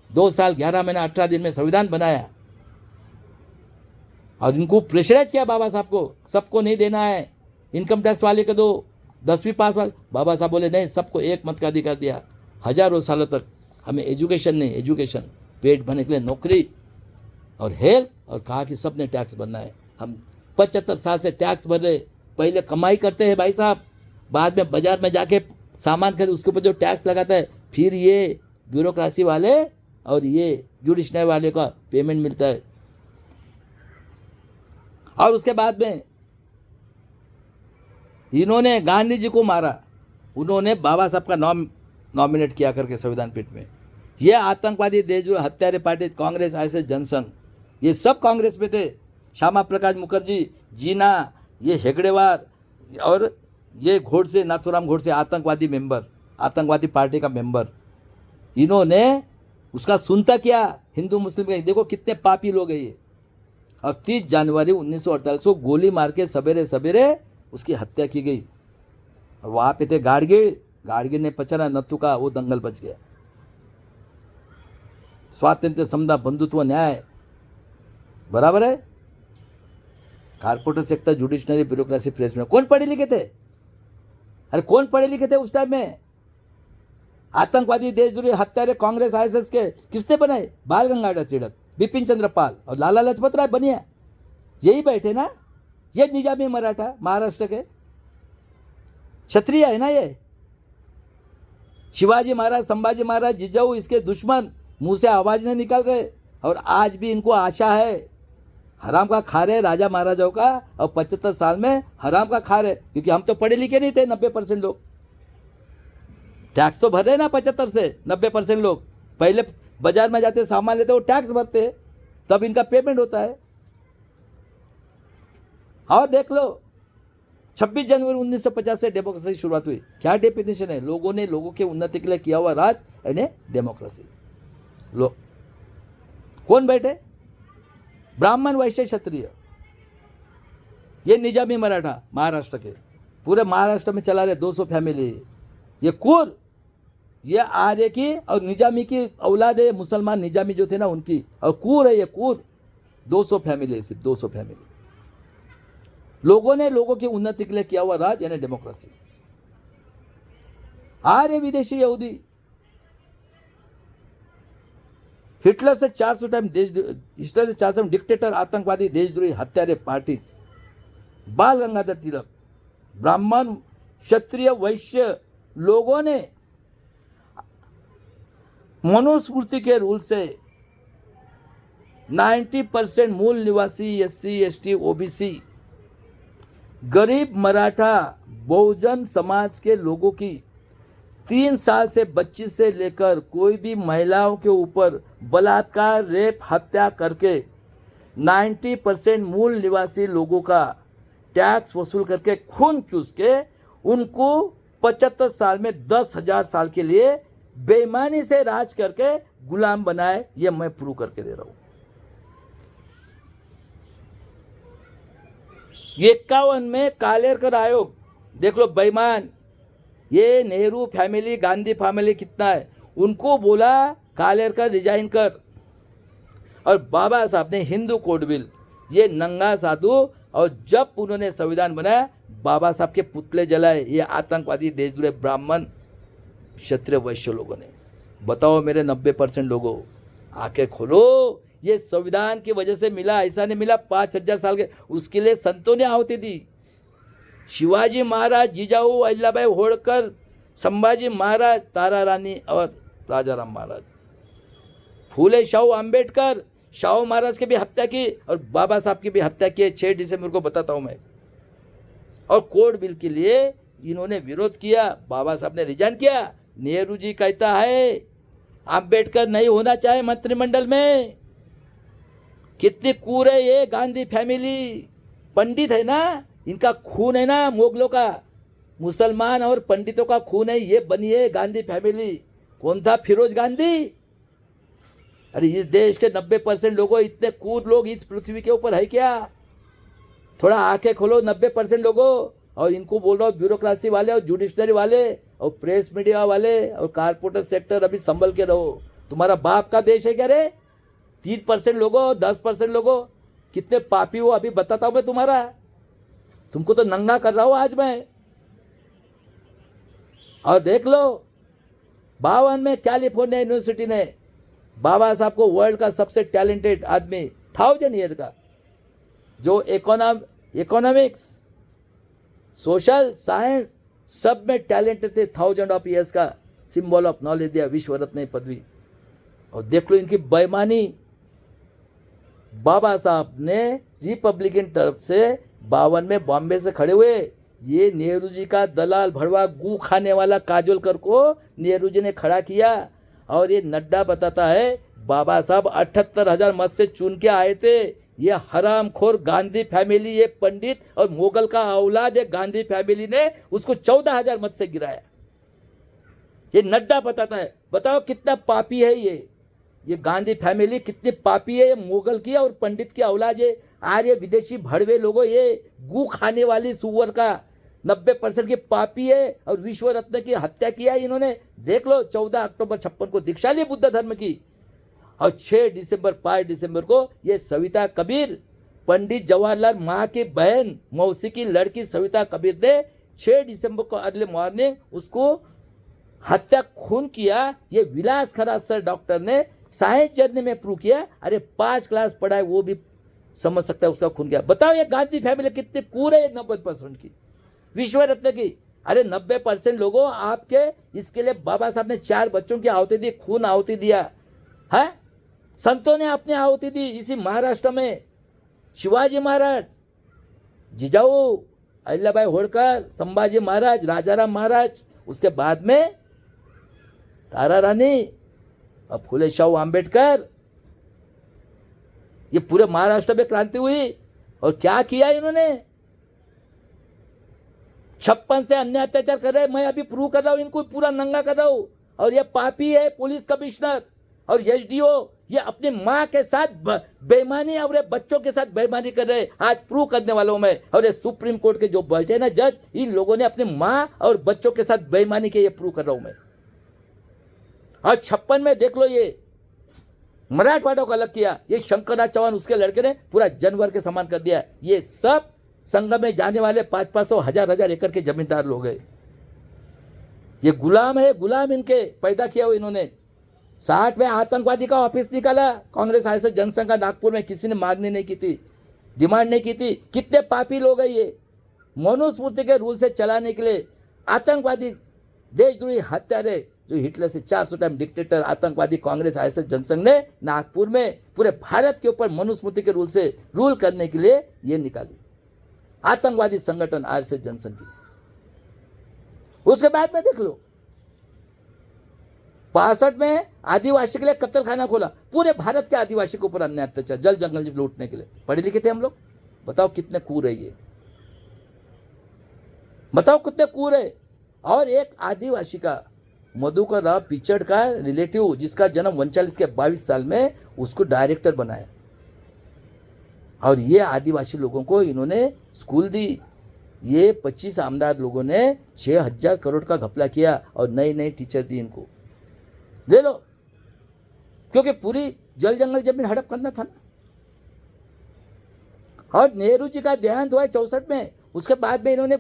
2 साल 11 महीना 18 दिन में संविधान बनाया। और इनको प्रेशराइज किया बाबा साहब को, सबको नहीं देना है, इनकम टैक्स वाले को दो, 10वीं पास वाले। बाबा साहब बोले नहीं, सबको एक मत का अधिकार दिया। हजारों सालों तक हमें एजुकेशन नहीं, एजुकेशन पेट भरने के लिए नौकरी और हेल्थ, और कहा कि सब ने टैक्स भरना है। हम 75 साल से टैक्स भर रहे। पहले कमाई करते हैं भाई साहब, बाद में बाजार में जाके सामान खरीद, उसके ऊपर जो टैक्स लगाता है, फिर ये ब्यूरोक्रेसी वाले और ये जुडिशनरी वाले का पेमेंट मिलता है। और उसके बाद में इन्होंने गांधी जी को मारा, उन्होंने बाबा साहब का नाम नॉमिनेट किया करके संविधान पीठ में। ये आतंकवादी देशद्रोही हत्यारे पार्टी कांग्रेस, ISS, जनसंघ, ये सब कांग्रेस में थे। श्यामा प्रकाश मुखर्जी, जीना, ये हेगड़ेवार और ये घोड़से, नाथूराम घोड़से, आतंकवादी मेंबर, आतंकवादी पार्टी का मेंबर। इन्होंने उसका सुनता किया हिंदू मुस्लिम का। देखो कितने पापी लोग हैं ये। और 30 जनवरी 1948 को गोली मार के सवेरे सवेरे उसकी हत्या की गई। और वहाँ पे थे गाड़गिल ने पचरा नत्थु का वो दंगल बच गया। स्वातंत्र्य, समता, बंधुत्व, न्याय बराबर है। कारपोरेट सेक्टर, जुडिशनरी, ब्यूरोक्रेसी, प्रेस में कौन पढ़े लिखे थे? अरे कौन पढ़े लिखे थे उस टाइम में? आतंकवादी देशद्रोही हत्यारे कांग्रेस, ISS के किसने बनाए? बाल गंगाधर तिलक, बिपिन चंद्र पाल और लाला लाजपत राय बनिया। यही बैठे ना, ये निजामी मराठा महाराष्ट्र के क्षत्रिय है ना। ये शिवाजी महाराज, संभाजी महाराज, जिजाऊ इसके दुश्मन मुंह से आवाज नहीं निकाल रहे, और आज भी इनको आशा है, हराम का खा रहे राजा महाराजाओं का, और 75 साल में हराम का खा रहे, क्योंकि हम तो पढ़े लिखे नहीं थे। 90% लोग टैक्स तो भर रहे ना, 75 से 90% लोग पहले बाजार में जाते सामान लेते वो टैक्स भरते हैं, तब इनका पेमेंट होता है। और देख लो 26 जनवरी 1950 से डेमोक्रेसी की शुरुआत हुई। क्या डेफिनेशन है? लोगों ने लोगों के उन्नति के लिए किया हुआ राज, यानी डेमोक्रेसी। लो कौन बैठे? ब्राह्मण, वैश्य, क्षत्रिय। ये निजामी मराठा महाराष्ट्र के, पूरे महाराष्ट्र में चला रहे 200 फैमिली। ये कूर, ये आर्य की और निजामी की औलाद है, मुसलमान निजामी जो थे ना उनकी, और कूर है ये कूर। 200 फैमिली है, सिर्फ 200 फैमिली। लोगों ने लोगों की उन्नति के लिए किया हुआ राज, यानी डेमोक्रेसी। आर्य विदेशी यहूदी, हिटलर से 400 टाइम डिक्टेटर, आतंकवादी, देशद्रोही, हत्यारे, पार्टीज। बाल गंगाधर तिलक, ब्राह्मण, क्षत्रिय, वैश्य लोगों ने मनुस्मृति के रूल से 90% मूल निवासी, SC, ST, OBC, गरीब मराठा, बहुजन समाज के लोगों की 3 साल से बच्ची से लेकर कोई भी महिलाओं के ऊपर बलात्कार, रेप, हत्या करके 90% मूल निवासी लोगों का टैक्स वसूल करके खून चूस के उनको 75 साल में 10,000 साल के लिए बेईमानी से राज करके गुलाम बनाए। ये मैं प्रूव करके दे रहा हूं। 51 में कालेरकर आयोग, देख लो बेईमान। ये नेहरू फैमिली, गांधी फैमिली कितना है, उनको बोला कालेरकर रिजाइन कर, और बाबा साहब ने हिंदू कोड बिल, ये नंगा साधु, और जब उन्होंने संविधान बनाया बाबा साहब के पुतले जलाए ये आतंकवादी, देशद्रोही, ब्राह्मण, क्षत्रिय, वैश्य लोगों ने। बताओ मेरे 90% लोगों, आंखें खोलो। ये संविधान की वजह से मिला, ऐसा नहीं मिला 5000 साल के, उसके लिए संतों ने आहुति दी। शिवाजी महाराज, जिजाऊ, अहिल्याबाई होळकर, संभाजी महाराज, तारा रानी और राजाराम महाराज, फूले शाहू अंबेडकर, शाहू महाराज की भी हत्या की और बाबा साहब की भी हत्या की। 6 दिसंबर को बताता हूं मैं। और कोड बिल के लिए इन्होंने विरोध किया, बाबा साहब ने रिजाइन किया। नेहरू जी कहता है अंबेडकर नहीं होना चाहे मंत्रिमंडल में। कितनी कूर है ये गांधी फैमिली, पंडित है ना, इनका खून है ना, मुगलों का, मुसलमान और पंडितों का खून है, ये बनी है गांधी फैमिली। कौन था? फिरोज गांधी। अरे इस देश के 90% लोगों, इतने कूर लोग इस पृथ्वी के ऊपर है क्या? थोड़ा आंखें खोलो 90% लोगों। और इनको बोल रहा हूँ ब्यूरोक्रेसी वाले और जुडिशनरी वाले और प्रेस मीडिया वाले और कारपोरेट सेक्टर, अभी संभल के रहो। तुम्हारा बाप का देश है क्या रे? 3% लोगों, 10% लोगों, कितने पापी हो अभी बताता हूं मैं तुम्हारा। तुमको तो नंगा कर रहा हूं आज मैं। और देख लो 52 में कैलिफोर्निया यूनिवर्सिटी ने बाबा साहब को वर्ल्ड का सबसे टैलेंटेड आदमी 1000 ईयर का, जो इकोनॉमिक्स, सोशल साइंस सब में टैलेंटेड थे, 1000 ऑफ ईयर्स का सिंबल ऑफ नॉलेज दिया, विश्व रत्न पदवी। और देख लो इनकी बेईमानी। बाबा साहब ने रिपब्लिकन तरफ से 52 में बॉम्बे से खड़े हुए, ये नेहरू जी का दलाल भड़वा गू खाने वाला काजोलकर को नेहरू जी ने खड़ा किया। और ये नड्डा बताता है बाबा साहब 78,000 मत से चुन के आए थे। ये हरामखोर गांधी फैमिली, ये पंडित और मुगल का औलाद है गांधी फैमिली ने उसको 14,000 मत से गिराया। ये नड्डा बताता है। बताओ कितना पापी है ये गांधी फैमिली कितनी पापी है। ये मुगल की और पंडित की औलाद है। आर्य विदेशी भड़वे लोगों, ये गू खाने वाली सुअर का 90% की पापी है और विश्व रत्न की हत्या किया है इन्होंने। देख लो 14 अक्टूबर 56 को दीक्षा ली बुद्ध धर्म की, और 5 दिसंबर को ये सविता कबीर, पंडित जवाहरलाल माँ की बहन मौसी की लड़की सविता कबीर ने 6 दिसंबर को अर्ली मॉर्निंग उसको हत्या खून किया। ये विलास खराज सर डॉक्टर ने साइंस जर्नी में प्रूव किया। अरे 5 क्लास पढ़ा है वो भी समझ सकता है उसका खून क्या। बताओ ये गांधी फैमिली कितनी कूर है 90% की, विश्व रत्न की। अरे 90% लोगों आपके इसके लिए बाबा साहब ने 4 बच्चों की आहुति दी, खून आहुति दिया है। संतों ने अपनी आहुति दी इसी महाराष्ट्र में। शिवाजी महाराज, जिजाऊ अहिल्याबाई होळकर, संभाजी महाराज, राजाराम महाराज, उसके बाद में तारा रानी और फुले शाहू आंबेडकर। ये पूरे महाराष्ट्र में क्रांति हुई। और क्या किया इन्होंने? 56 से अन्य अत्याचार कर रहे हैं। मैं अभी प्रूव कर रहा हूं, इनको पूरा नंगा कर रहा हूं। और ये पापी है पुलिस कमिश्नर और एसडीओ, ये अपनी माँ के साथ बेईमानी और ये बच्चों के साथ बेईमानी कर रहे हैं। आज प्रूव करने वालों में। और ये सुप्रीम कोर्ट के जो बैठे ना जज, इन लोगों ने अपनी माँ और बच्चों के साथ बेईमानी की, ये प्रूव कर रहा हूं मैं। और 56 में देख लो, ये मराठवाड़ों को अलग किया। ये शंकरनाथ चौहान उसके लड़के ने पूरा जानवर के समान कर दिया। ये सब संघ में जाने वाले 500-500 हजार एकड़ के जमींदार लोग हैं। ये गुलाम है, गुलाम इनके पैदा किया हुआ इन्होंने। 60 में आतंकवादी का ऑफिस निकाला कांग्रेस आरएसएस जनसंघ का नागपुर में। किसी ने मांगनी नहीं की थी, डिमांड नहीं की थी। कितने पापी लोग हैं ये। मनुस्मृति के रूल से चलाने के लिए आतंकवादी, देशद्रोही, हत्यारे, जो हिटलर से 400 टाइम डिक्टेटर आतंकवादी कांग्रेस आरएसएस जनसंघ ने नागपुर में पूरे भारत के ऊपर मनुस्मृति के रूल से रूल करने के लिए ये निकाली आतंकवादी संगठन आरएसएस जनसंघ की। उसके बाद में देख लो 62 में आदिवासी के लिए कत्ल खाना खोला। पूरे भारत के आदिवासी के ऊपर अन्याय अत्याचार, जल जंगल लूटने के लिए। पढ़े लिखे थे हम लोग। बताओ कितने कूर है ये, बताओ कितने कूर है। और एक आदिवासी का मधुकर राव पिचड़ का रिलेटिव, जिसका जन्म 39 के 22 साल में, उसको डायरेक्टर बनाया। और ये आदिवासी लोगों को इन्होंने स्कूल दी। ये 25 आमदार लोगों ने 6000 करोड़ का घपला किया और नई नई टीचर दी इनको। ले लो, क्योंकि पूरी जल जंगल जमीन हड़प करना था ना। और नेहरू जी का देहांत हुआ 64 में। उसके बाद में इन्होंने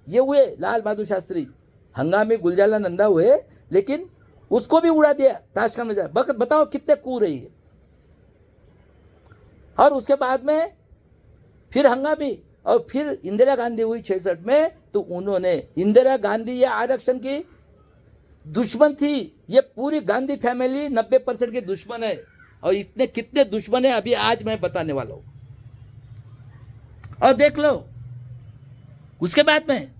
ये हुए लाल बहादुर शास्त्री, हंगामी गुलजाला नंदा हुए, लेकिन उसको भी उड़ा दिया ताशकंद में जाए। बताओ कितने कूर है ये। और उसके बाद में फिर हंगामी, और फिर इंदिरा गांधी हुई 66 में। तो उन्होंने, इंदिरा गांधी ये आरक्षण की दुश्मन थी। ये पूरी गांधी फैमिली 90% की दुश्मन है। और इतने कितने दुश्मन है अभी आज मैं बताने वाला हूं। और देख लो उसके बाद में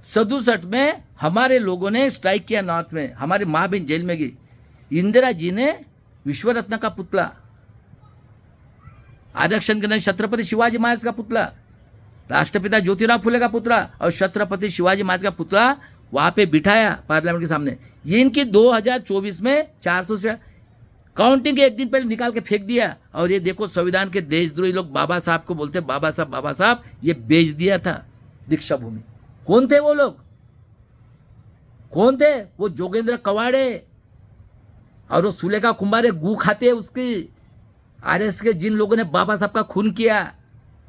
67 में हमारे लोगों ने स्ट्राइक किया नॉर्थ में। हमारी माँ बहन जेल में गई। इंदिरा जी ने विश्व रत्न का पुतला, आरक्षण के अंदर छत्रपति शिवाजी महाराज का पुतला, राष्ट्रपिता ज्योतिराव फुले का पुतला और छत्रपति शिवाजी महाराज का पुतला वहां पे बिठाया पार्लियामेंट के सामने। ये इनकी 2024 में 400 से काउंटिंग के एक दिन पहले निकाल के फेंक दिया। और ये देखो संविधान के देशद्रोही लोग बाबा साहब को बोलते, बाबा साहब बाबा साहब, ये बेच दिया था दीक्षा भूमि। कौन थे वो लोग? कौन थे वो? जोगेंद्र कवाड़े और वो सुलेखा कुंभारे गू खाते हैं उसकी। आरएस के जिन लोगों ने बाबा साहब का खून किया।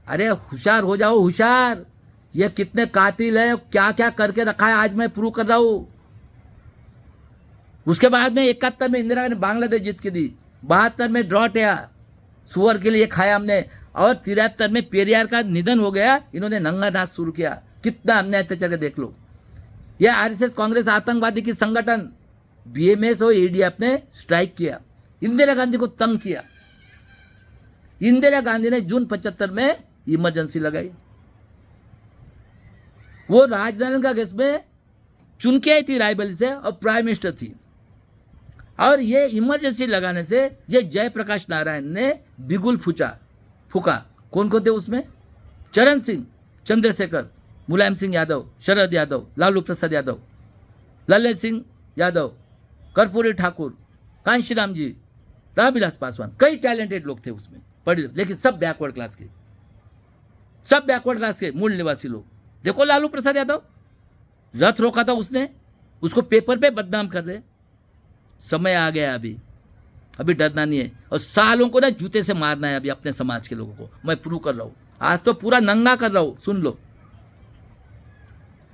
अरे होशियार हो जाओ, होशियार। ये कितने कातिल है, क्या क्या करके रखा है, आज मैं प्रूव कर रहा हूं। उसके बाद में 71 में इंदिरा ने बांग्लादेश जीत के दी। 72 में ड्रॉट आया, सुअर के लिए खाया हमने। और 73 में पेरियार का निधन हो गया। इन्होंने नंगा नाच शुरू किया। कितना अन्याय अत्याचार देख लो। यह आरएसएस कांग्रेस आतंकवादी की संगठन बीएमएस और एडीएफ ने स्ट्राइक किया, इंदिरा गांधी को तंग किया। इंदिरा गांधी ने जून 75 में इमरजेंसी लगाई। वो राजनांदगांव में चुन के आई थी रायबरेली से और प्राइम मिनिस्टर थी। और ये इमरजेंसी लगाने से ये जयप्रकाश नारायण ने बिगुल फूका। कौन कौन थे उसमें? चरण सिंह, चंद्रशेखर, मुलायम सिंह यादव, शरद यादव, लालू प्रसाद यादव, लल्ले सिंह यादव, कर्पूरी ठाकुर, कांशीराम जी, रामविलास पासवान। कई टैलेंटेड लोग थे उसमें पढ़े, लेकिन सब बैकवर्ड क्लास के, सब बैकवर्ड क्लास के मूल निवासी लोग। देखो लालू प्रसाद यादव, रथ रोका था उसने, उसको पेपर पे बदनाम कर रहे। समय आ गया अभी डरना नहीं है। और सालों को ना जूते से मारना है अभी अपने समाज के लोगों को। मैं प्रूव कर रहा हूं, आज तो पूरा नंगा कर रहा हूं, सुन लो।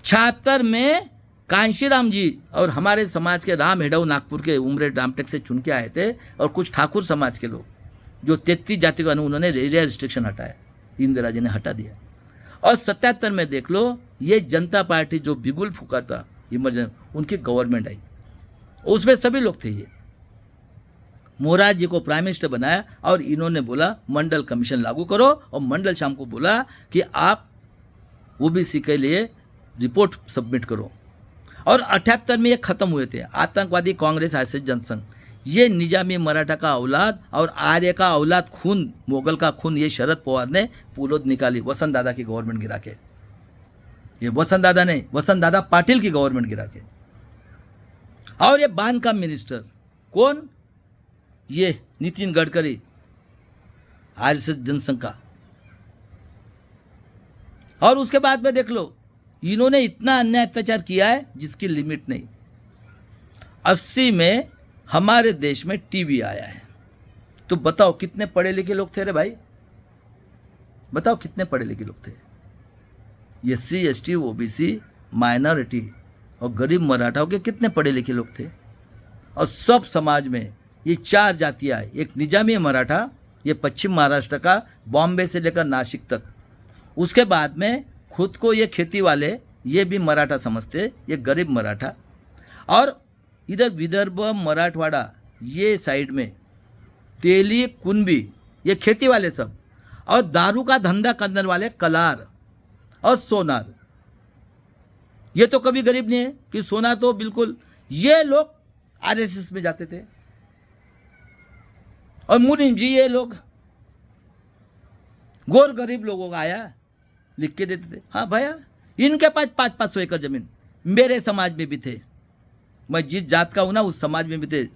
76 में कांशीराम जी और हमारे समाज के राम हेडव नागपुर के उमरे रामटेक से चुन के आए थे, और कुछ ठाकुर समाज के लोग जो 33 जाति का उन्होंने एरिया रिस्ट्रिक्शन हटाया, इंदिरा जी ने हटा दिया। और 77 में देख लो, ये जनता पार्टी जो बिगुल फूका था इमरजेंसी, उनकी गवर्नमेंट आई, उसमें सभी लोग थे। ये मोरारजी को प्राइम मिनिस्टर बनाया और इन्होंने बोला मंडल कमीशन लागू करो, और मंडल शाम को बोला कि आप ओबीसी के लिए रिपोर्ट सबमिट करो। और 78 में ये खत्म हुए थे। आतंकवादी कांग्रेस आरएसएस जनसंघ, ये निजामी मराठा का औलाद और आर्य का औलाद खून, मुगल का खून, ये शरद पवार ने पूलोद निकाली वसंत दादा की गवर्नमेंट गिरा के। ये वसंत दादा ने, वसंत दादा पाटिल की गवर्नमेंट गिरा के। और ये बांध का मिनिस्टर कौन, ये नितिन गडकरी, आरएसएस जनसंघ का। और उसके बाद में देख लो, इन्होंने इतना अन्याय अत्याचार किया है जिसकी लिमिट नहीं। 80 में हमारे देश में टीवी आया है, तो बताओ कितने पढ़े लिखे लोग थे रे भाई, बताओ कितने पढ़े लिखे लोग थे। एससी एसटी ओबीसी माइनॉरिटी और गरीब मराठाओं के कितने पढ़े लिखे लोग थे। और सब समाज में ये 4 जातियाँ हैं। एक निजामी मराठा, ये पश्चिम महाराष्ट्र का, बॉम्बे से लेकर नासिक तक। उसके बाद में खुद को ये खेती वाले, ये भी मराठा समझते, ये गरीब मराठा। और इधर विदर्भ मराठवाड़ा ये साइड में तेली कुंबी, ये खेती वाले सब। और दारू का धंधा करने वाले कलार और सोनार, ये तो कभी गरीब नहीं है कि सोनार तो बिल्कुल, ये लोग आरएसएस में जाते थे। और मुनीम जी, ये लोग गोर गरीब लोगों का आया लिख के देते थे, हाँ भैया इनके पास 500-500 एकड़ जमीन, मेरे समाज में भी थे, मैं जिस जात का हूँ ना उस समाज में भी थे।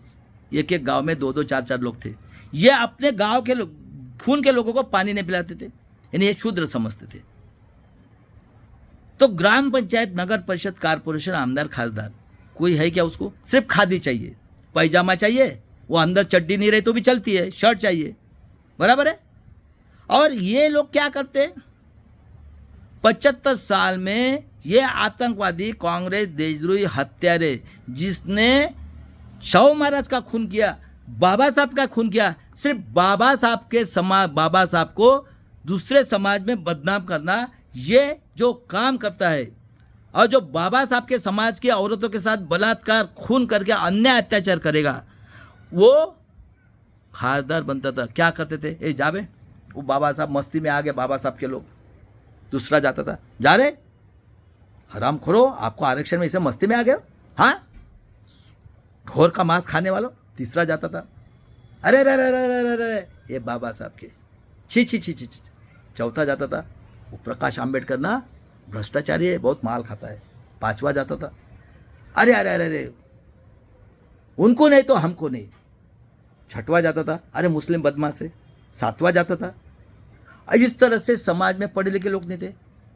एक एक गांव में 2-2 4-4 लोग थे। ये अपने गांव के खून के लोगों को पानी नहीं पिलाते थे, यानी ये शूद्र समझते थे। तो ग्राम पंचायत, नगर परिषद, कारपोरेशन, आमदार, खासदार, कोई है क्या उसको? सिर्फ खादी चाहिए, पैजामा चाहिए, वो अंदर चड्डी नहीं रही तो भी चलती है, शर्ट चाहिए, बराबर है। और ये लोग क्या करते हैं, 75 साल में ये आतंकवादी कांग्रेस देशद्रोही हत्यारे, जिसने शाहू महाराज का खून किया, बाबा साहब का खून किया, सिर्फ बाबा साहब के समाज, बाबा साहब को दूसरे समाज में बदनाम करना, ये जो काम करता है, और जो बाबा साहब के समाज की औरतों के साथ बलात्कार, खून करके अन्याय अत्याचार करेगा, वो खासदार बनता था। क्या करते थे, ए जाबे, वो बाबा साहब मस्ती में आ गए, बाबा साहब के लोग, दूसरा जाता था, जा रे हराम खोरो, आपको आरक्षण में इसे मस्ती में आ गए, हाँ घोर का मांस खाने वालों, तीसरा जाता था, अरे रे रे रे रे रे ये बाबा साहब के, छी छी छी छी छी, चौथा जाता था, वो प्रकाश आंबेडकर ना भ्रष्टाचारी है, बहुत माल खाता है, 5वां जाता था, अरे अरे अरे अरे उनको नहीं तो हमको नहीं, 6वां जाता था, अरे मुस्लिम बदमाश है, 7वां जाता था। इस तरह से समाज में पढ़े लिखे लोग नहीं थे।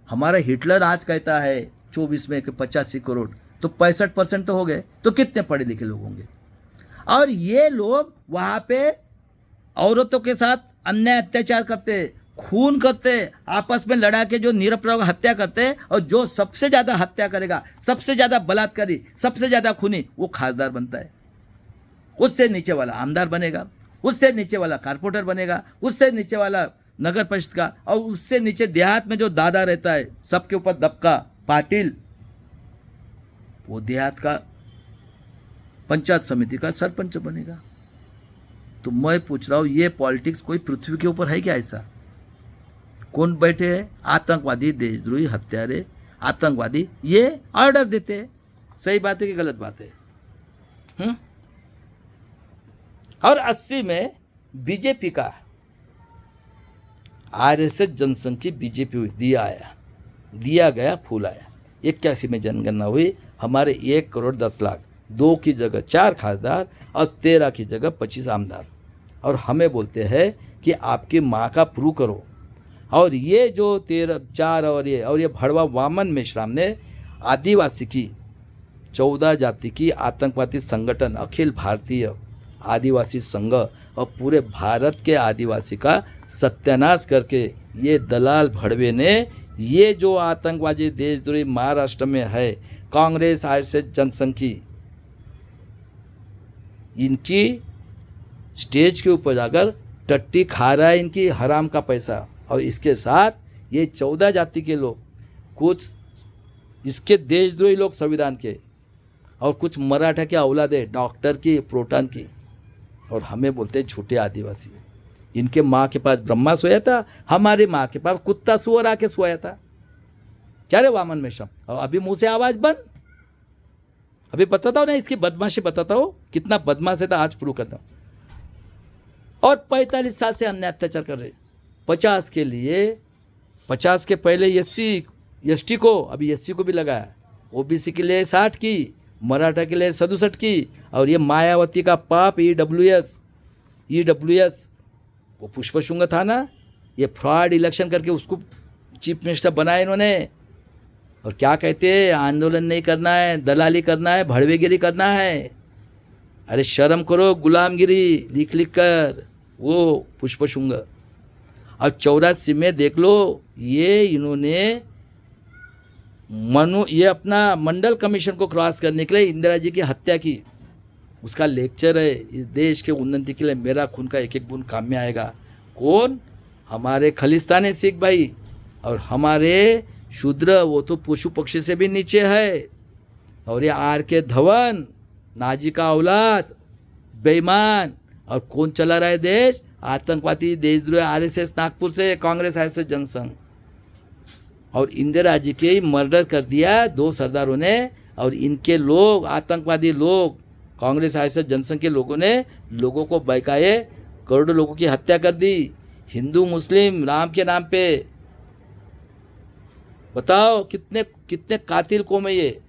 हमारा हिटलर आज कहता है 24 में कि 85 करोड़, तो 65% तो हो गए, तो कितने पढ़े लिखे लोग होंगे। और ये लोग वहाँ पे औरतों के साथ अन्याय अत्याचार करते, खून करते, आपस में लड़ा के जो निरपराध हत्या करते, और जो सबसे ज़्यादा हत्या करेगा, सबसे ज़्यादा बलात्कारी, सबसे ज़्यादा खूनी, वो खासदार बनता है। उससे नीचे वाला आमदार बनेगा, उससे नीचे वाला कारपोरेटर बनेगा, उससे नीचे वाला नगर परिषद का, और उससे नीचे देहात में जो दादा रहता है, सबके ऊपर दबका पाटिल, वो देहात का पंचायत समिति का सरपंच बनेगा। तो मैं पूछ रहा हूँ, ये पॉलिटिक्स कोई पृथ्वी के ऊपर है क्या? ऐसा कौन बैठे हैं? आतंकवादी, देशद्रोही, हत्यारे, आतंकवादी, ये ऑर्डर देते हैं। सही बात है कि गलत बात है? और 80 में बीजेपी का, आरएसएस जनसंघ की बीजेपी हुई, दिया गया फूल आया। 81 में जनगणना हुई, हमारे 1 करोड़ 10 लाख, 2 की जगह 4 खासदार और 13 की जगह 25 आमदार। और हमें बोलते हैं कि आपकी माँ का प्रूव करो। और ये जो 13, 4 और ये भड़वा वामन मेश्राम ने आदिवासी की 14 जाति की आतंकवादी संगठन अखिल भारतीय आदिवासी संघ और पूरे भारत के आदिवासी का सत्यानाश करके, ये दलाल भड़वे ने ये जो आतंकवादी देशद्रोही महाराष्ट्र में है, कांग्रेस आरएसएस जनसंघ की, इनकी स्टेज के ऊपर जाकर टट्टी खा रहा है इनकी हराम का पैसा। और इसके साथ ये 14 जाति के लोग, कुछ इसके देशद्रोही लोग संविधान के, और कुछ मराठा के औलादे, डॉक्टर की, प्रोटॉन की, और हमें बोलते हैं झूठे आदिवासी। इनके माँ के पास ब्रह्मा सोया था, हमारी माँ के पास कुत्ता सुअर आके सोया था। क्या रे वामन मेषम, और अभी मुंह से आवाज बंद। अभी बताता हूँ ना, इसकी बदमाशी बताता हूँ, कितना बदमाश है था, आज प्रूव करता हूँ। और 45 साल से अन्य अत्याचार कर रहे। 50 के लिए, 50 के पहले एसटी को, अभी एससी को भी लगाया, ओबीसी के लिए 60 की, मराठा के लिए 67 की, और ये मायावती का पाप ईडब्ल्यूएस वो पुष्पशुंग था ना, ये फ्रॉड इलेक्शन करके उसको चीफ मिनिस्टर बनाया इन्होंने। और क्या कहते हैं, आंदोलन नहीं करना है, दलाली करना है, भड़वेगिरी करना है। अरे शर्म करो, गुलामगिरी लिख लिख कर, वो पुष्पशुंग। और 84 में देख लो, ये इन्होंने ये अपना मंडल कमीशन को क्रॉस करने के लिए इंदिरा जी की हत्या की। उसका लेक्चर है, इस देश के उन्नति के लिए मेरा खून का एक एक बूंद काम में आएगा। कौन? हमारे खलिस्तानी सिख भाई, और हमारे शूद्र, वो तो पशु पक्षी से भी नीचे है। और ये RK धवन, नाजी का औलाद, बेईमान। और कौन चला रहा है देश? आतंकवादी, देशद्रोही RSS नागपुर से, कांग्रेस RSS जनसंघ। और इंदिरा जी के मर्डर कर दिया 2 सरदारों ने, और इनके लोग, आतंकवादी लोग, कांग्रेस RSS जनसंघ के लोगों ने लोगों को बहकाए, करोड़ों लोगों की हत्या कर दी, हिंदू मुस्लिम राम के नाम पे। बताओ कितने कितने कातिल कौम है ये।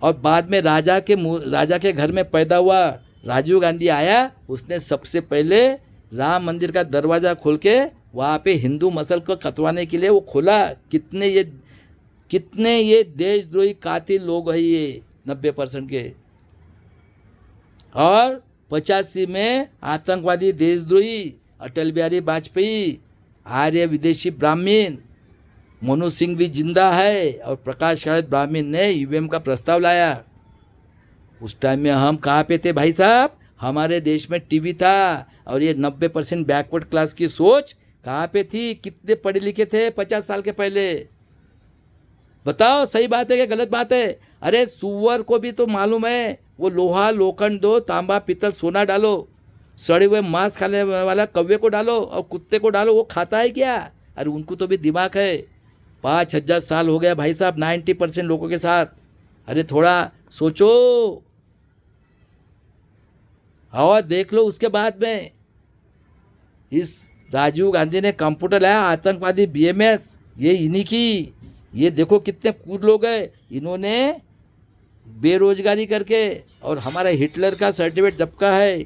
और बाद में राजा के घर में पैदा हुआ राजीव गांधी आया, उसने सबसे पहले राम मंदिर का दरवाज़ा खोल के वहाँ पे हिंदू मसल को कतवाने के लिए वो खोला। कितने ये देशद्रोही कातिल लोग हैं ये, 90% के। और 85 में आतंकवादी देशद्रोही अटल बिहारी वाजपेयी, आर्य विदेशी ब्राह्मण मनु सिंह भी जिंदा है, और प्रकाश काराट ब्राह्मण ने ईवीएम का प्रस्ताव लाया। उस टाइम में हम कहाँ पे थे भाई साहब? हमारे देश में टीवी था, और ये 90% बैकवर्ड क्लास की सोच कहाँ पे थी? कितने पढ़े लिखे थे 50 साल के पहले? बताओ सही बात है कि गलत बात है? अरे सुअर को भी तो मालूम है, वो लोहा लोखंड दो, तांबा पीतल सोना डालो, सड़े हुए मांस खाने वाला कौवे को डालो और कुत्ते को डालो, वो खाता है क्या? अरे उनको तो भी दिमाग है। 5000 साल हो गया भाई साहब 90% लोगों के साथ। अरे थोड़ा सोचो। और देख लो उसके बाद में इस राजीव गांधी ने कंप्यूटर लाया, आतंकवादी BMS, ये इन्हीं की। ये देखो कितने कूद लोग हैं, इन्होंने बेरोजगारी करके और हमारा हिटलर का सर्टिफिकेट दबका है।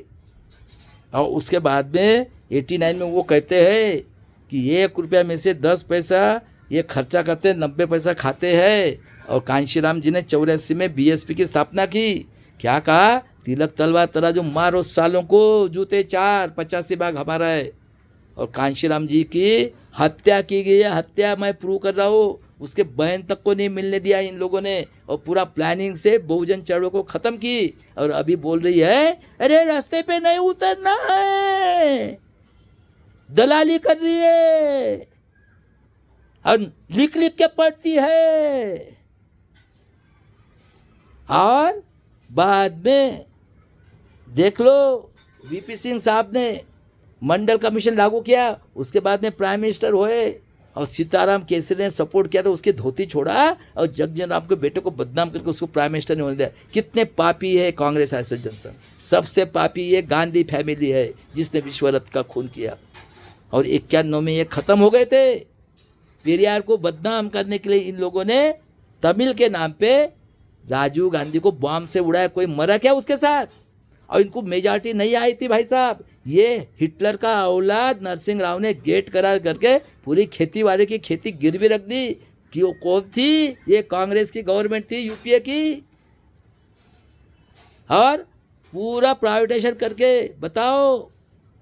और उसके बाद में 89 में वो कहते हैं कि 1 रुपया में से 10 पैसा ये खर्चा करते, 90 पैसा खाते हैं। और कांशीराम जी ने 84 में BSP की स्थापना की। क्या कहा? तिलक तलवार तराजू मारो सालों को, जूते 4, 85 भाग हमारा है। और कांशीराम जी की हत्या की गई है, हत्या मैं प्रूव कर रहा हूँ। उसके बहन तक को नहीं मिलने दिया इन लोगों ने, और पूरा प्लानिंग से बहुजन चढ़ो को ख़त्म की। और अभी बोल रही है अरे रास्ते पे नहीं उतरना है, दलाली कर रही है और लिख लिख के पढ़ती है। और बाद में देख लो VP सिंह साहब ने मंडल कमीशन लागू किया, उसके बाद में प्राइम मिनिस्टर हुए, और सीताराम केसरी ने सपोर्ट किया तो उसकी धोती छोड़ा और जगजीवन राम के बेटे को बदनाम करके उसको प्राइम मिनिस्टर नहीं होने दिया। कितने पापी है कांग्रेस RSS जनसंघ? सबसे पापी ये गांधी फैमिली है जिसने विश्वरत्न का खून किया। और 91 में ये खत्म हो गए थे। पेरियार को बदनाम करने के लिए इन लोगों ने तमिल के नाम पे राजीव गांधी को बॉम्ब से उड़ाया। कोई मरा क्या उसके साथ? और इनको मेजॉरिटी नहीं आई थी भाई साहब। ये हिटलर का औलाद नरसिंह राव ने गेट करा करके पूरी खेती वाले की खेती गिरवी रख दी। कि वो कौन थी? ये कांग्रेस की गवर्नमेंट थी, यूपीए की। और पूरा प्राइवेटाइजेशन करके बताओ।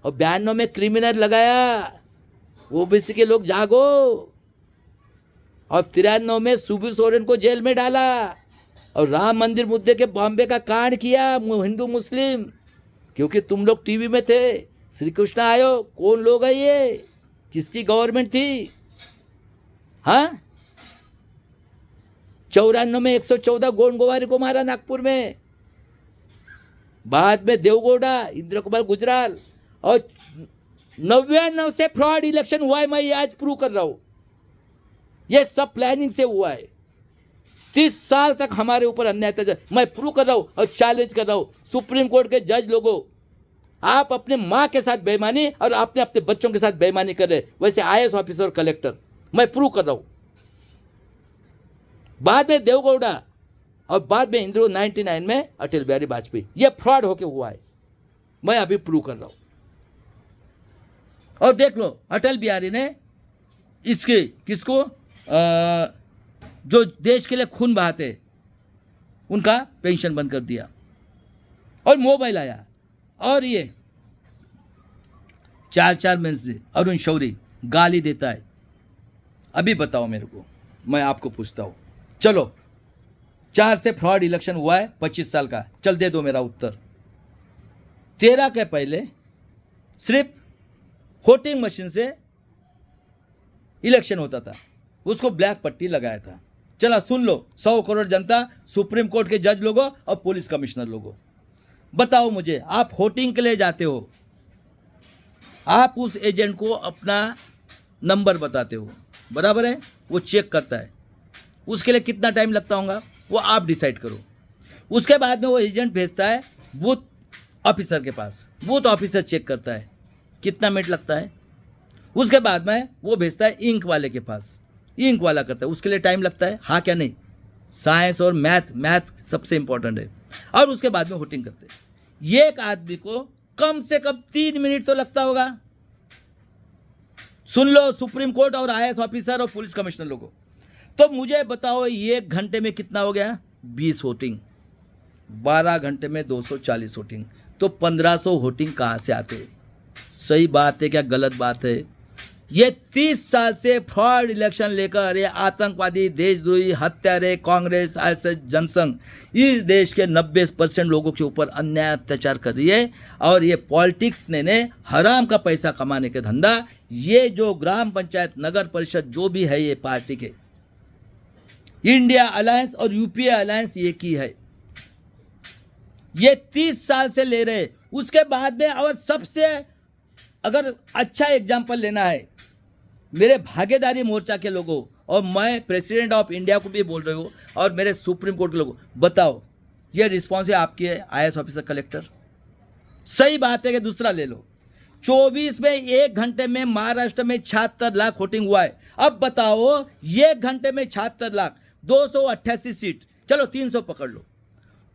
और 92 में क्रिमिनल लगाया, ओबीसी के लोग जागो। और 93 में सुबीर सोरेन को जेल में डाला। और राम मंदिर मुद्दे के बॉम्बे का कांड किया हिंदू मुस्लिम, क्योंकि तुम लोग टीवी में थे। श्री कृष्ण आयोग कौन लोग है ये, किसकी गवर्नमेंट थी? हाँ, 94 में 114 गोंडगोवारी को मारा नागपुर में, बाद में देवगौड़ा, इंद्र कुमार गुजराल, और 99 से फ्रॉड इलेक्शन हुआ है। मैं ये आज प्रूव कर रहा हूं, ये सब प्लानिंग से हुआ है। 30 साल तक हमारे ऊपर अन्याय था, मैं प्रूव कर रहा हूं और चैलेंज कर रहा हूं सुप्रीम कोर्ट के जज लोगों, आप अपने माँ के साथ बेईमानी और आपने अपने बच्चों के साथ बेईमानी कर रहे, वैसे IAS ऑफिसर और कलेक्टर, मैं प्रूव कर रहा हूं। बाद में देवगौड़ा और बाद में इंद्रो 99 में अटल बिहारी वाजपेयी, ये फ्रॉड होके हुआ है, मैं अभी प्रूव कर रहा हूं। और देख लो अटल बिहारी ने इसके किसको जो देश के लिए खून बहाते उनका पेंशन बंद कर दिया, और मोबाइल आया, और ये 4 महीने से अरुण शौरी गाली देता है। अभी बताओ मेरे को, मैं आपको पूछता हूं, चलो 4 से फ्रॉड इलेक्शन हुआ है 25 साल का, चल दे दो मेरा उत्तर। 13 के पहले सिर्फ वोटिंग मशीन से इलेक्शन होता था, उसको ब्लैक पट्टी लगाया था। चला सुन लो, 100 करोड़ जनता, सुप्रीम कोर्ट के जज लोगों और पुलिस कमिश्नर लोगों, बताओ मुझे, आप वोटिंग के लिए जाते हो, आप उस एजेंट को अपना नंबर बताते हो, बराबर है, वो चेक करता है, उसके लिए कितना टाइम लगता होगा वो आप डिसाइड करो। उसके बाद में वो एजेंट भेजता है बूथ ऑफिसर के पास, बूथ ऑफिसर चेक करता है, कितना मिनट लगता है। उसके बाद में वो भेजता है इंक वाले के पास, इंक वाला करता है, उसके लिए टाइम लगता है, हाँ क्या नहीं? साइंस और मैथ सबसे इंपॉर्टेंट है। और उसके बाद में वोटिंग करते हैं। एक आदमी को कम से कम 3 मिनट तो लगता होगा। सुन लो सुप्रीम कोर्ट और IAS ऑफिसर और पुलिस कमिश्नर लोगों, तो मुझे बताओ 1 घंटे में कितना हो गया? 20 वोटिंग, 12 घंटे में 240 वोटिंग, तो 1500 वोटिंग कहाँ से आते? सही बात है क्या गलत बात है? ये 30 साल से फ्रॉड इलेक्शन लेकर ये आतंकवादी, देशद्रोही, हत्यारे, कांग्रेस, ISS, जनसंघ इस देश के 90% लोगों के ऊपर अन्याय अत्याचार कर रही है। और ये पॉलिटिक्स ने हराम का पैसा कमाने के धंधा, ये जो ग्राम पंचायत, नगर परिषद जो भी है, ये पार्टी के इंडिया अलायंस और UPA अलायंस एक ही है, ये 30 साल से ले रहे। उसके बाद में और सबसे अगर अच्छा एग्जाम्पल लेना है मेरे भागीदारी मोर्चा के लोगों, और मैं प्रेसिडेंट ऑफ इंडिया को भी बोल रही हूँ, और मेरे सुप्रीम कोर्ट के लोगों, बताओ ये रिस्पॉन्स है आपकी है IAS ऑफिसर कलेक्टर? सही बात है कि दूसरा ले लो, 24 में 1 घंटे में महाराष्ट्र में 76 लाख वोटिंग हुआ है। अब बताओ 1 घंटे में 76 लाख, 288 सीट, चलो 300 पकड़ लो,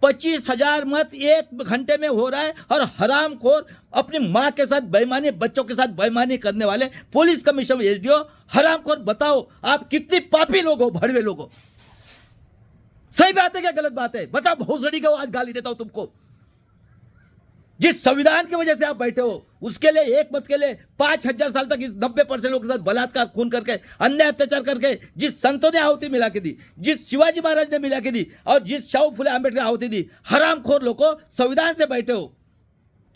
25,000 मत 1 घंटे में हो रहा है। और हरामखोर अपनी माँ के साथ बेईमानी, बच्चों के साथ बेईमानी करने वाले पुलिस कमिश्नर, SDO हरामखोर, बताओ आप कितनी पापी लोग हो, भड़वे लोग हो। सही बात है क्या गलत बात है? बताओ, भोसड़ी का आज गाली देता हूं तुमको। जिस संविधान की वजह से आप बैठे हो, उसके लिए, एक मत के लिए 5000 साल तक इस 90% लोगों के साथ बलात्कार, खून करके, अन्याय अत्याचार करके, जिस संतों ने आहुति मिला के दी, जिस शिवाजी महाराज ने मिला के दी, और जिस शाहू फुले आंबेडकर आहुति दी, हरामखोर लोगों, संविधान से बैठे हो।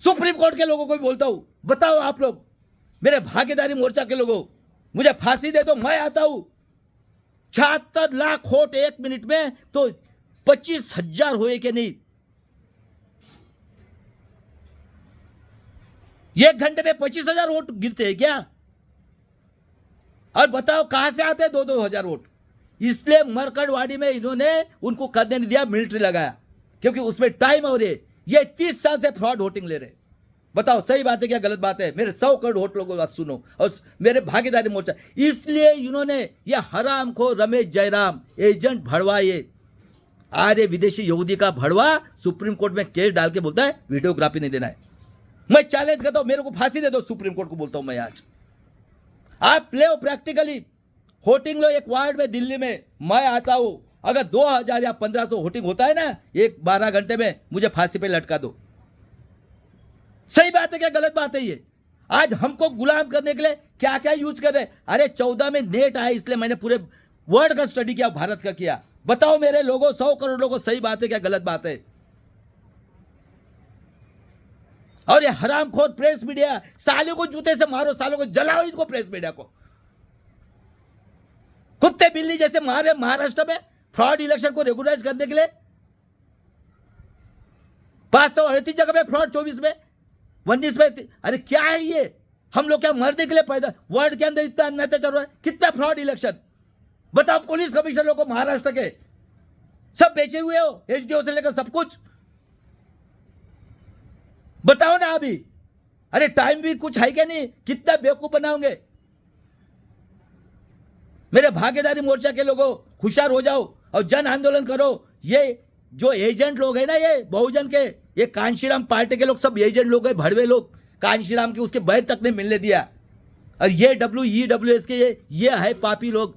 सुप्रीम कोर्ट के लोगों को भी बोलता हूं, बताओ आप लोग, मेरे भागीदारी मोर्चा के लोगों, मुझे फांसी दे दो, मैं आता हूं। 76 लाख वोट 1 मिनट में, तो 25,000 हुए कि नहीं? 1 घंटे में 25,000 वोट गिरते हैं क्या? और बताओ कहां से आते हैं 2-2 हजार वोट? इसलिए मरकड़वाड़ी में इन्होंने उनको करने नहीं दिया, मिलिट्री लगाया, क्योंकि उसमें टाइम और ये 30 साल से फ्रॉड वोटिंग ले रहे। बताओ सही बात है क्या गलत बात है? मेरे 100 करोड़ वोट लोगों बात सुनो, और मेरे भागीदारी मोर्चा, इसलिए इन्होंने ये हरामखोर रमेश जयराम एजेंट भड़वा, ये आर्य विदेशी यहूदी का भड़वा सुप्रीम कोर्ट में केस डाल के बोलता है वीडियोग्राफी नहीं देना है। मैं चैलेंज करता हूं, मेरे को फांसी दे दो, सुप्रीम कोर्ट को बोलता हूं मैं आज। आप ले प्रैक्टिकली वोटिंग लो एक वार्ड में दिल्ली में, मैं आता हूं, अगर 2000 या 1500 वोटिंग होता है ना एक 12 घंटे में, मुझे फांसी पे लटका दो। सही बात है क्या गलत बात है? ये आज हमको गुलाम करने के लिए क्या क्या यूज कर रहे? अरे 14 में नेट आया, इसलिए मैंने पूरे वर्ल्ड का स्टडी किया, भारत का किया। बताओ मेरे लोगों, 100 करोड़ लोगों, सही बात है क्या गलत बात है? और ये हरामखोर प्रेस मीडिया, सालों को जूते से मारो, सालों को जलाओ इनको, प्रेस मीडिया को। कुत्ते बिल्ली जैसे मारे महाराष्ट्र में फ्रॉड इलेक्शन को रेगुलराइज करने के लिए। 538 जगह पे फ्रॉड, 24 में, 19 में। अरे क्या है ये? हम लोग क्या मरने के लिए पैदा? वर्ल्ड के अंदर इतना अन्याय चल रहा है, कितना फ्रॉड इलेक्शन बताओ। पुलिस कमिश्नरों को महाराष्ट्र के सब बेचे हुए हो, एचडीओ से लेकर सब कुछ, बताओ ना अभी। अरे टाइम भी कुछ है क्या नहीं? कितना बेवकूफ बनाओगे? मेरे भागीदारी मोर्चा के लोगों, खुशार हो जाओ और जन आंदोलन करो। ये जो एजेंट लोग हैं ना, ये बहुजन के, ये कांशीराम पार्टी के लोग सब एजेंट लोग हैं, भड़वे लोग। कांशीराम के उसके बैठ तक नहीं मिलने दिया। और ये WEWS के ये है पापी लोग।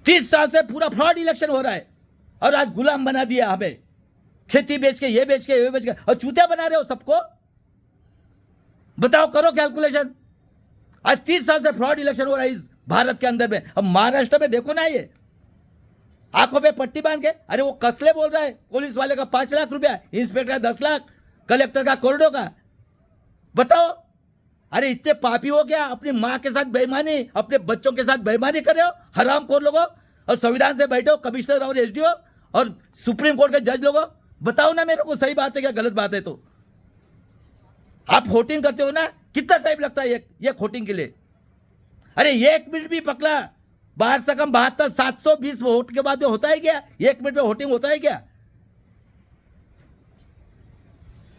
तीस साल से पूरा फ्रॉड इलेक्शन हो रहा है और आज गुलाम बना दिया हमें। खेती बेच के, ये बेच के, ये बेच के, और चूतिया बना रहे हो सबको। बताओ, करो कैलकुलेशन। आज 30 साल से फ्रॉड इलेक्शन हो रहा है इस भारत के अंदर में। अब महाराष्ट्र में देखो ना, ये आंखों पे पट्टी बांध के, अरे वो कसले बोल रहा है, पुलिस वाले का 5 लाख रुपया, इंस्पेक्टर का 10 लाख, कलेक्टर का करोड़ों का। बताओ, अरे इतने पापी हो क्या? अपनी माँ के साथ बेईमानी, अपने बच्चों के साथ बेईमानी कर रहे हो हरामखोर लोगों। और संविधान से बैठे हो कमिश्नर और एसडीओ और सुप्रीम कोर्ट के जज लोगों। बताओ ना मेरे को, सही बात है क्या गलत बात है? तो आप वोटिंग करते हो ना, कितना टाइम लगता है ये वोटिंग के लिए? अरे 1 मिनट भी पकड़ा, 12 से कम 72 720 वोट के बाद में होता है क्या? 1 मिनट में वोटिंग होता है क्या?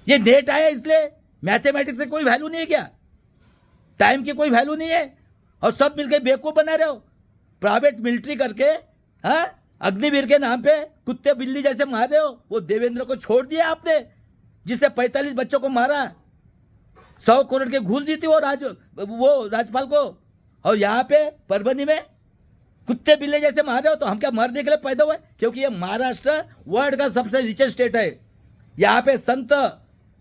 ये नेट आया इसलिए, मैथमेटिक्स से कोई वैल्यू नहीं है क्या? टाइम की कोई वैल्यू नहीं है? और सब मिलकर बेवकूफ बना रहे हो, प्राइवेट मिलिट्री करके। हाँ, अग्निवीर के नाम पे कुत्ते बिल्ली जैसे मार रहे हो। वो देवेंद्र को छोड़ दिया आपने, जिसने 45 बच्चों को मारा, 100 करोड़ के घूस दी थी वो राज्यपाल को। और यहाँ पे परभनी में कुत्ते बिल्ले जैसे मार रहे हो। तो हम क्या मरने के लिए पैदा हुए? क्योंकि ये महाराष्ट्र वर्ल्ड का सबसे रिचेस्ट स्टेट है। यहाँ पे संत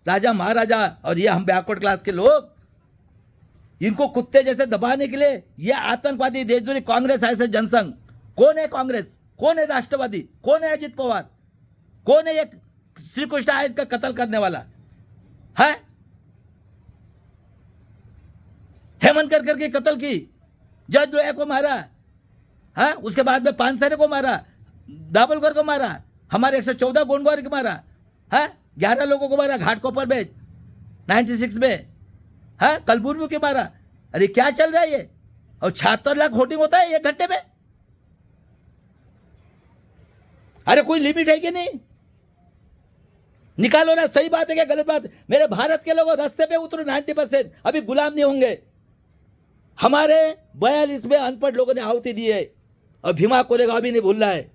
राजा महाराजा और ये हम बैकवर्ड क्लास के लोग, इनको कुत्ते जैसे दबाने के लिए ये आतंकवादी देशद्रोही कांग्रेस ऐसे जनसंघ। कौन है कांग्रेस? कौन है राष्ट्रवादी? कौन है अजित पवार? कौन है ये श्री कृष्ण आयत का कत्ल करने वाला है? हेमंत करके कत्ल की, जज लोया को मारा, हाँ, उसके बाद में पानसरे को मारा, दाभोलकर को मारा, हमारे 114 गोंडवार को मारा, हाँ, 11 लोगों को मारा घाटकोपर में 96 में, हाँ, कलबुर्गी के मारा। अरे क्या चल रहा है ये? और 76 लाख वोटिंग होता है 1 घंटे में। अरे कोई लिमिट है कि नहीं? निकालो ना, सही बात है क्या गलत बात है? मेरे भारत के लोग रास्ते पे उतरो, 90% अभी गुलाम नहीं होंगे। हमारे 42 में अनपढ़ लोगों ने आहुति दी है और भीमा कोरेगा अभी नहीं भूल रहा है।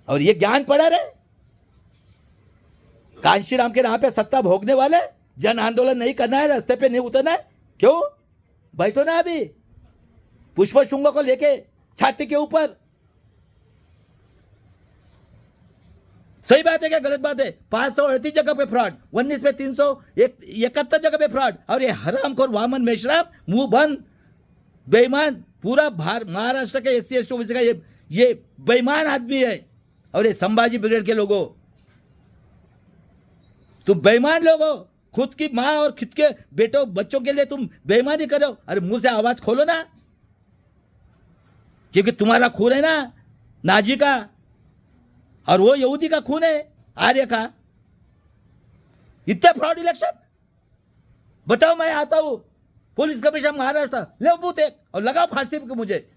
और ये ज्ञान पड़ा रहे, कांशीराम के नाम पे सत्ता भोगने वाले। जन आंदोलन नहीं करना है, रास्ते पे नहीं उतरना है, क्यों? बैठो ना अभी पुष्प शुंग को लेके छाती के ऊपर। सही बात है क्या गलत बात है? 538 जगह पे फ्रॉड, 19 में 371 जगह पे फ्रॉड। और ये हरामखोर वामन मेश्राम मुंह बंद बेईमान, पूरा महाराष्ट्र के SC ST OBC का ये बेईमान आदमी है। और ये संभाजी ब्रिगेड के लोगों, तुम बेईमान लोगों, खुद की माँ और खुद के बेटों बच्चों के लिए तुम बेईमानी करो। अरे मुंह से आवाज खोलो ना, क्योंकि तुम्हारा खून है ना नाजी का, और वो यहूदी का खून है आर्य का। इतना फ्रॉड इलेक्शन बताओ। मैं आता हूं पुलिस कमिश्नर महाराष्ट्र, ले बूथ एक और लगाओ फांसी को मुझे।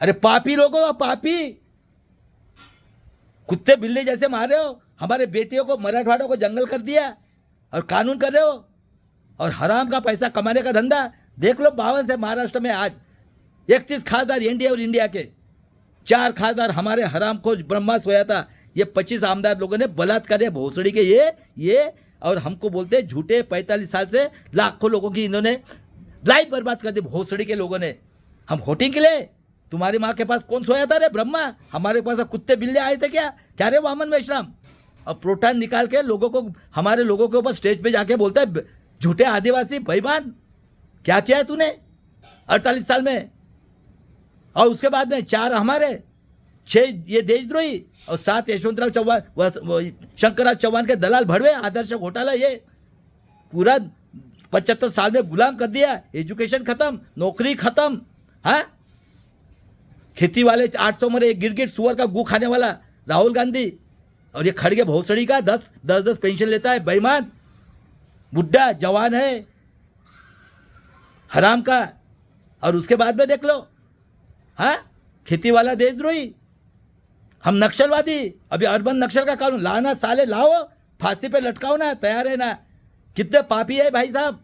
अरे पापी लोगों, पापी कुत्ते बिल्ली जैसे मार रहे हो। हमारे बेटियों को, मराठवाड़ों को जंगल कर दिया और कानून कर रहे हो, और हराम का पैसा कमाने का धंधा। देख लो 52 से महाराष्ट्र में आज 31 खासदार एनडीए और इंडिया के, 4 खासदार हमारे हराम को ब्रह्मा सोया था। ये 25 आमदार लोगों ने बलात्कार है भोसड़ी के ये और हमको बोलते हैं झूठे। 45 साल से लाखों लोगों की इन्होंने लाइफ बर्बाद कर दी भोसड़ी के लोगों ने। हम वोटिंग के लिए, तुम्हारी माँ के पास कौन सोया था रे ब्रह्मा? हमारे पास अब कुत्ते बिल्ले आए थे क्या रे वामन मेश्राम? और प्रोटॉन निकाल के लोगों को, हमारे लोगों के ऊपर स्टेज पे जाके बोलता है झूठे आदिवासी बेईमान। क्या किया है तूने 48 साल में? और उसके बाद में 4 हमारे, 6 ये देशद्रोही और 7 यशवंतराव चौहान, शंकरराव चौहान के दलाल भड़वे, आदर्श घोटाला, ये पूरा 75 साल में गुलाम कर दिया। एजुकेशन खत्म, नौकरी खत्म। हाँ, खेती वाले 800 मरे, गिरगिट सुअर का गू खाने वाला राहुल गांधी, और ये खड़गे भोसड़ी का 10 पेंशन लेता है, बेईमान, बुढ़ा जवान है, हराम का। और उसके बाद में देख लो, हाँ, खेती वाला देशद्रोही, हम नक्सलवादी, अभी अर्बन नक्सल का कानून लाना, साले लाओ, फांसी पे लटकाओ ना, तैयार है ना। कितने पापी है भाई साहब।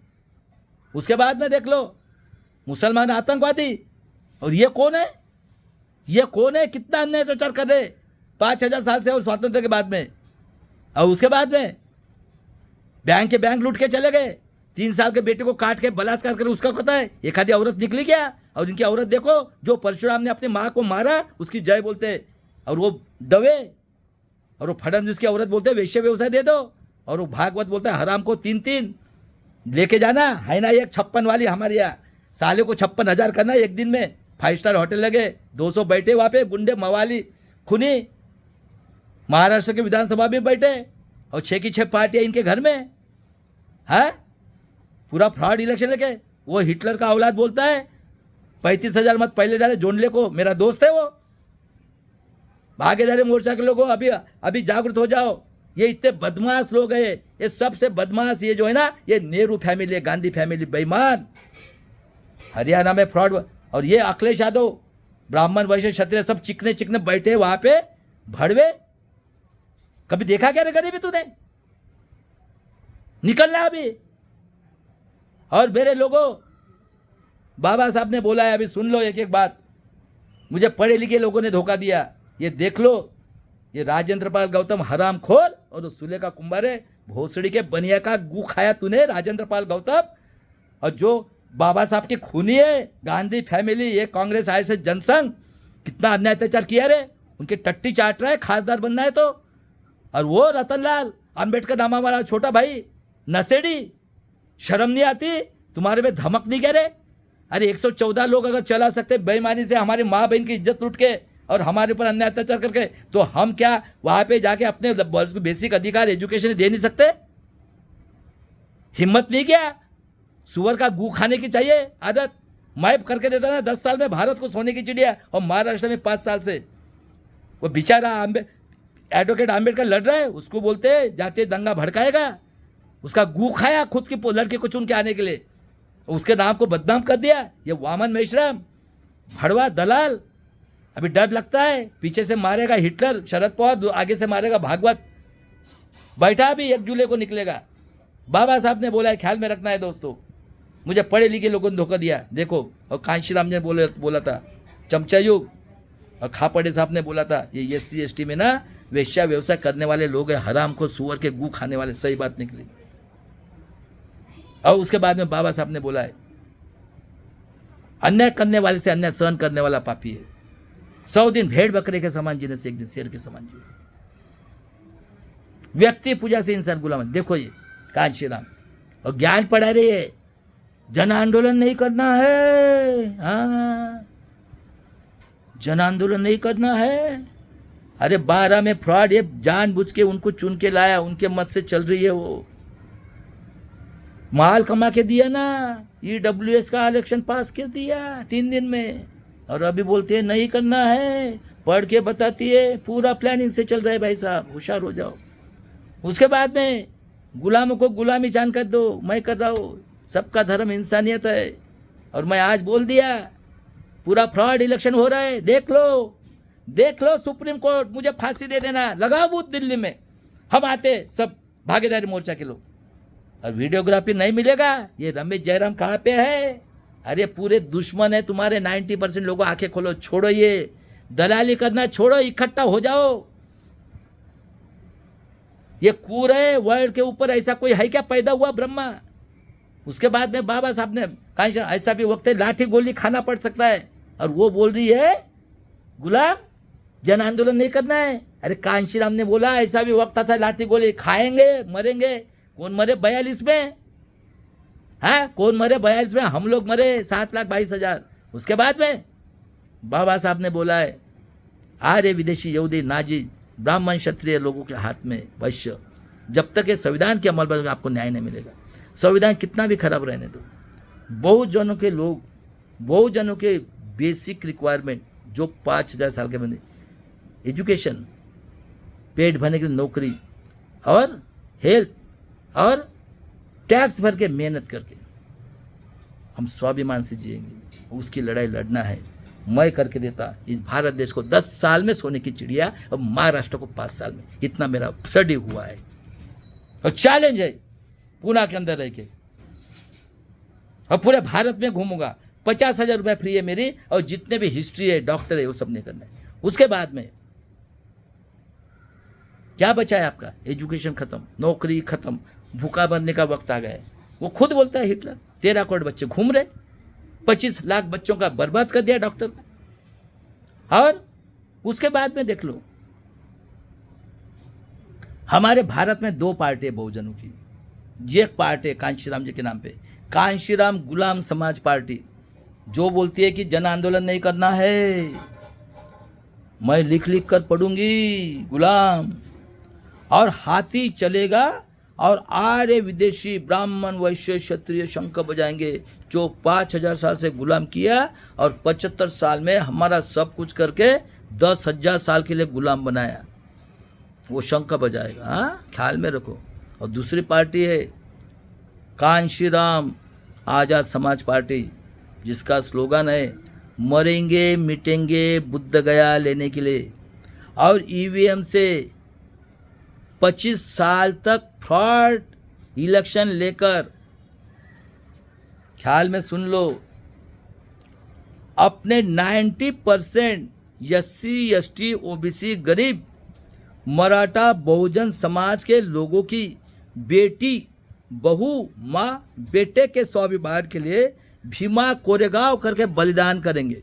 उसके बाद में देख लो, मुसलमान आतंकवादी, और ये कौन है, ये कौन है, कितना अन्याय अत्याचार कर रहे 5000 साल से और स्वातंत्र के बाद में। और उसके बाद में बैंक के बैंक लूट के चले गए, 3 साल के बेटे को काट के बलात्कार कर, उसका पता है एक आधी औरत निकली क्या। और इनकी औरत देखो, जो परशुराम ने अपनी माँ को मारा उसकी जय बोलते, और वो डवे, और वो फडणवीस की औरत बोलते वेश्य व्यवसाय दे दो, और वो भागवत बोलता है हराम को 3 लेके जाना है ना, एक 56 वाली हमारे यहाँ, साले को 56,000 करना एक दिन में। 5 स्टार होटल लगे, 200 बैठे वहाँ पे, गुंडे मवाली खुनी महाराष्ट्र के विधानसभा में बैठे, और 6 की 6 पार्टियाँ इनके घर में। है पूरा फ्रॉड इलेक्शन लेके। वो हिटलर का औलाद बोलता है 35,000 मत पहले डाले जोनले को, मेरा दोस्त है वो। भागीदारी मोर्चा के लोगों, अभी जागरूक हो जाओ। ये इतने बदमाश लोग हैं, ये सबसे बदमाश ये जो है ना, ये नेहरू फैमिली है, गांधी फैमिली, बेईमान। हरियाणा में फ्रॉड, और ये अखिलेश यादव, ब्राह्मण वैश्य क्षत्रिय सब चिकने चिकने बैठे वहां पे भड़वे। कभी देखा क्या रे गरीबी तूने, निकलना अभी। और मेरे लोगों, बाबा साहब ने बोला है, अभी सुन लो एक एक बात, मुझे पढ़े लिखे लोगों ने धोखा दिया। ये देख लो, ये राजेंद्र पाल गौतम हराम खोर, और वो सुलेखा कुंभार है, भोसड़ी के बनिया का गू खाया तूने, राजेंद्र पाल गौतम। और जो बाबा साहब की खूनी है, गांधी फैमिली, ये कांग्रेस आरएसएस जनसंघ, कितना अन्याय अत्याचार किया रे, उनके टट्टी चाट रहा है, खासदार बनना है तो। और वो रतनलाल अंबेडकर नामा वाला छोटा भाई नशेड़ी, शर्म नहीं आती तुम्हारे में, धमक नहीं कह रहे। अरे 114 लोग अगर चला सकते बेईमानी से, हमारी माँ बहन की इज्जत लूट के और हमारे ऊपर अन्याय अत्याचार करके, तो हम क्या वहां पे जाके अपने बेसिक अधिकार एजुकेशन दे नहीं सकते? हिम्मत नहीं क्या? सुअर का गू खाने की चाहिए आदत। मैप करके देता ना 10 साल में भारत को सोने की चिड़िया, और महाराष्ट्र में 5 साल से वो बेचारा एडवोकेट आम्बेडकर लड़ रहा है, उसको बोलते हैं जातीय दंगा भड़काएगा। उसका गू खाया खुद की लड़के को चुन के आने के लिए, उसके नाम को बदनाम कर दिया। ये वामन मेश्राम, भड़वा दलाल। अभी डर लगता है, पीछे से मारेगा हिटलर, शरद पवार आगे से मारेगा भागवत। बैठा भी 1 जुलाई को निकलेगा। बाबा साहब ने बोला है, ख्याल में रखना है दोस्तों। मुझे पढ़े लिखे लोगों ने धोखा दिया, देखो। और कांशीराम ने बोला था चमचा युग, और खापड़े साहब ने बोला था ये SC ST में ना वेश्या व्यवसाय करने वाले लोग हैं, हराम को सुअर के गू खाने वाले। सही बात निकली। और उसके बाद में बाबा साहब ने बोला है अन्याय करने वाले से अन्याय सहन करने वाला पापी है। 100 दिन भेड़ बकरे के समान जीने से 1 दिन शेर के समान जीने। व्यक्ति पूजा से इंसान गुलाम। देखो ये कांशीराम, और ज्ञान पढ़ा रही है, जन आंदोलन नहीं करना है। हाँ, जन आंदोलन नहीं करना है। अरे 12 में फ्रॉड, ये जानबूझ के उनको चुन के लाया, उनके मत से चल रही है। वो माल कमा के दिया ना, EWS का इलेक्शन पास कर दिया 3 दिन में, और अभी बोलते हैं नहीं करना है। पढ़ के बताती है, पूरा प्लानिंग से चल रहा है भाई साहब, होशियार हो जाओ। उसके बाद में गुलामों को गुलामी जान कर दो, मैं कर रहा हूँ। सबका धर्म इंसानियत है, और मैं आज बोल दिया पूरा फ्रॉड इलेक्शन हो रहा है। देख लो सुप्रीम कोर्ट, मुझे फांसी दे देना, लगाओ बूथ दिल्ली में, हम आते सब भागीदारी मोर्चा के लोग। और वीडियोग्राफी नहीं मिलेगा। ये रमेश जयराम कहाँ पे है? अरे पूरे दुश्मन है तुम्हारे 90% लोगों, आंखें खोलो, छोड़ो ये दलाली करना, छोड़ो, इकट्ठा हो जाओ। ये पूरे वर्ल्ड के ऊपर ऐसा कोई है क्या पैदा हुआ ब्रह्मा? उसके बाद में बाबा साहब ने कहा ऐसा भी वक्त है लाठी गोली खाना पड़ सकता है, और वो बोल रही है गुलाम जन आंदोलन नहीं करना है। अरे कांशीराम ने बोला ऐसा भी वक्त था लाठी गोली खाएंगे, मरेंगे। कौन मरे 42 में? हाँ, कौन मरे 42 में? हम लोग मरे 7,22,000। उसके बाद में बाबा साहब ने बोला है आर्य विदेशी यहूदी नाजी ब्राह्मण क्षत्रिय लोगों के हाथ में वैश्य, जब तक ये संविधान के अमल पर आपको न्याय नहीं मिलेगा। संविधान कितना भी खराब रहने दो, बहुजनों के लोग, बहुजनों के बेसिक रिक्वायरमेंट जो 5,000 साल के बंदे, एजुकेशन, पेट भरने की नौकरी और हेल्थ और टैक्स भर के मेहनत करके हम स्वाभिमान से जिएंगे, उसकी लड़ाई लड़ना है। मैं करके देता इस भारत देश को 10 साल में सोने की चिड़िया और महाराष्ट्र को 5 साल में, इतना मेरा स्टडी हुआ है और चैलेंज है। पुणे के अंदर रह के और पूरे भारत में घूमूंगा, 50,000 रुपये फ्री है मेरी, और जितने भी हिस्ट्री है, डॉक्टर है, वो सब नहीं करना है। उसके बाद में क्या बचा है आपका? एजुकेशन खत्म, नौकरी खत्म, भूखा बनने का वक्त आ गया है। वो खुद बोलता है हिटलर, 13 करोड़ बच्चे घूम रहे, 25 लाख बच्चों का बर्बाद कर दिया डॉक्टर ने। और उसके बाद में देख लो, हमारे भारत में 2 पार्टी है बहुजनों की। ये एक पार्टी है कांशीराम जी के नाम पे, कांशीराम गुलाम समाज पार्टी, जो बोलती है कि जन आंदोलन नहीं करना है। मैं लिख लिख कर पढ़ूंगी गुलाम, और हाथी चलेगा और आर्य विदेशी ब्राह्मण वैश्य क्षत्रिय शंख बजाएंगे, जो 5,000 साल से गुलाम किया और 75 साल में हमारा सब कुछ करके 10,000 साल के लिए गुलाम बनाया, वो शंख बजाएगा। हाँ, ख्याल में रखो। और दूसरी पार्टी है कांशीराम आज़ाद समाज पार्टी, जिसका स्लोगन है मरेंगे मिटेंगे बुद्ध गया लेने के लिए, और ईवीएम से 25 साल तक फ्रॉड इलेक्शन लेकर, ख्याल में सुन लो, अपने 90% SC ST OBC गरीब मराठा बहुजन समाज के लोगों की बेटी बहू माँ बेटे के स्वाभिमान के लिए भीमा कोरेगांव करके बलिदान करेंगे।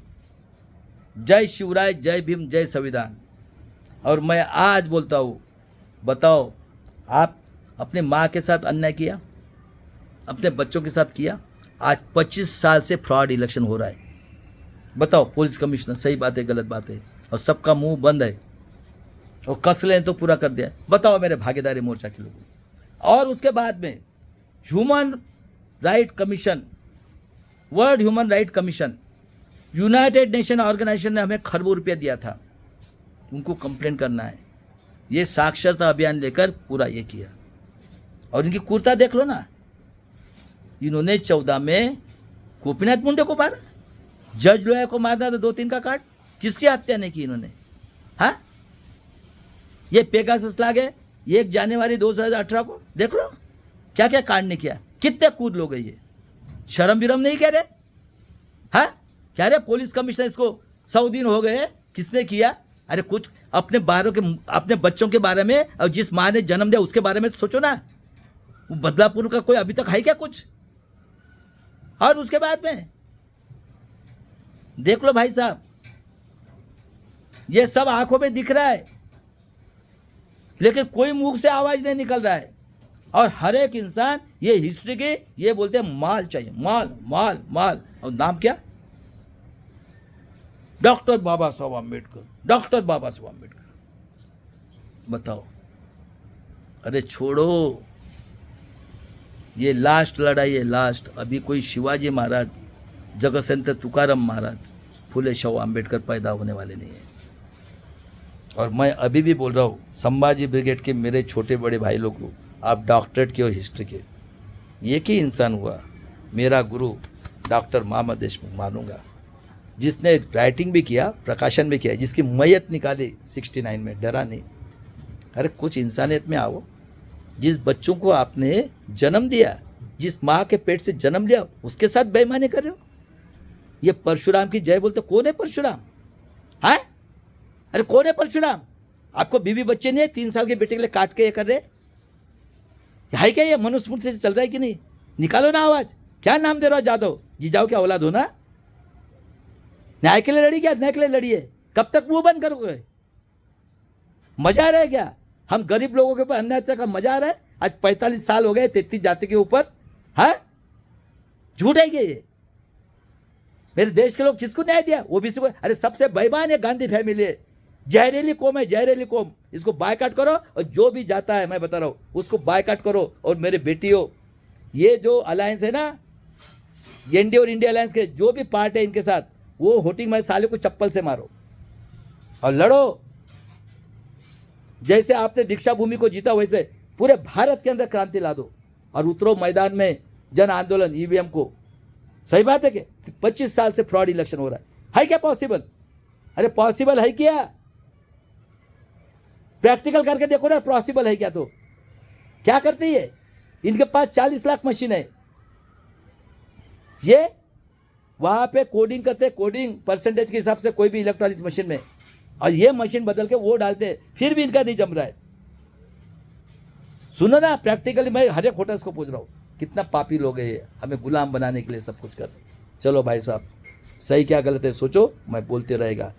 जय शिवराय, जय भीम, जय संविधान। और मैं आज बोलता हूँ, बताओ, आप अपने माँ के साथ अन्याय किया, अपने बच्चों के साथ किया? आज 25 साल से फ्रॉड इलेक्शन हो रहा है। बताओ पुलिस कमिश्नर, सही बात है गलत बात है, और सबका मुंह बंद है, और कस लें तो पूरा कर दिया। बताओ मेरे भागीदारी मोर्चा के लोगों। और उसके बाद में human right commission, world human right commission, united nation organisation ने हमें खरबों रुपया दिया था, उनको कंप्लेंट करना है। ये साक्षरता अभियान लेकर पूरा ये किया। और इनकी कुर्ता देख लो ना, इन्होंने 14 में गोपीनाथ मुंडे को मारा, जज लोया को मारना था 2-3 का काट, किसकी हत्या नहीं की इन्होंने? हाँ, ये पेगासस लागे 1 जनवरी 2018 को देख लो क्या क्या कांड ने किया, कितने कूद लोग हैं ये, शर्म विरम नहीं कह रहे? हाँ, क्या रे पुलिस कमिश्नर, इसको 100 दिन हो गए, किसने किया? अरे कुछ अपने अपने बच्चों के बारे में, और जिस माँ ने जन्म दिया उसके बारे में सोचो ना। वो बदलापुर का कोई अभी तक है क्या कुछ? और उसके बाद में देख लो भाई साहब, ये सब आंखों में दिख रहा है, लेकिन कोई मुंह से आवाज नहीं निकल रहा है। और हर एक इंसान ये हिस्ट्री के ये बोलते हैं माल चाहिए, माल माल माल। और नाम क्या? डॉक्टर बाबा साहब आम्बेडकर, डॉक्टर बाबा साहब आम्बेडकर। बताओ, अरे छोड़ो, ये लास्ट लड़ाई है, लास्ट। अभी कोई शिवाजी महाराज, जगतसंत तुकाराम महाराज, फुले शाहू आम्बेडकर पैदा होने वाले नहीं है। और मैं अभी भी बोल रहा हूँ संभाजी ब्रिगेड के मेरे छोटे बड़े भाई लोग को, आप डॉक्टरेट के और हिस्ट्री के, एक ही इंसान हुआ मेरा गुरु डॉक्टर मोहम्मद देशमुख, मानूंगा, जिसने राइटिंग भी किया, प्रकाशन भी किया, जिसकी मैयत निकाली 69 में, डरा नहीं। अरे कुछ इंसानियत में आओ। जिस बच्चों को आपने जन्म दिया, जिस माँ के पेट से जन्म लिया, उसके साथ बेईमानी कर रहे हो। ये परशुराम की जय बोलते, कौन है परशुराम? हाँ, अरे कौन है परशुराम? आपको बीवी बच्चे नहीं है, 3 साल के बेटे के लिए काट के ये कर रहे है क्या? ये मनुस्मृति से चल रहा है कि नहीं? निकालो ना आवाज। क्या नाम दे रहा हो? जादव जी, जाओ क्या औलाद हो ना? न्याय के लिए लड़ी क्या? न्याय के लिए लड़ी है। कब तक मुंह बंद करोगे? मजा आ रहा है क्या? हम गरीब लोगों के ऊपर अन्याय का मजा आ रहा है? आज 45 साल हो गए 33 जाति के ऊपर। हाँ, झूठ है ये? मेरे देश के लोग किसको न्याय दिया? ओबीसी को। अरे सबसे बेईमान है गांधी फैमिली है। जहरीली कौम है, जहरीली कौम। इसको बायकाट करो और जो भी जाता है, मैं बता रहा हूँ, उसको बायकाट करो। और मेरे बेटियों, ये जो अलायंस है ना, एनडीए और इंडिया अलायंस के जो भी पार्ट है इनके साथ, वो वोटिंग में साले को चप्पल से मारो और लड़ो। जैसे आपने दीक्षा भूमि को जीता, वैसे पूरे भारत के अंदर क्रांति ला दो और उतरो मैदान में, जन आंदोलन ईवीएम को। सही बात है कि 25 साल से फ्रॉड इलेक्शन हो रहा है क्या पॉसिबल? अरे पॉसिबल है क्या? प्रैक्टिकल करके देखो ना, पॉसिबल है क्या? तो क्या करती है? इनके पास 40 लाख मशीन है, ये वहां पे कोडिंग करते, कोडिंग परसेंटेज के हिसाब से कोई भी इलेक्ट्रॉनिक्स मशीन में, और ये मशीन बदल के वो डालते, फिर भी इनका नहीं जम रहा है। सुनो ना, प्रैक्टिकली मैं हर एक होटल्स को पूछ रहा हूँ, कितना पापी लोग है ये, हमें गुलाम बनाने के लिए सब कुछ कर रहे। चलो भाई साहब, सही क्या गलत है सोचो, मैं बोलते रहेगा।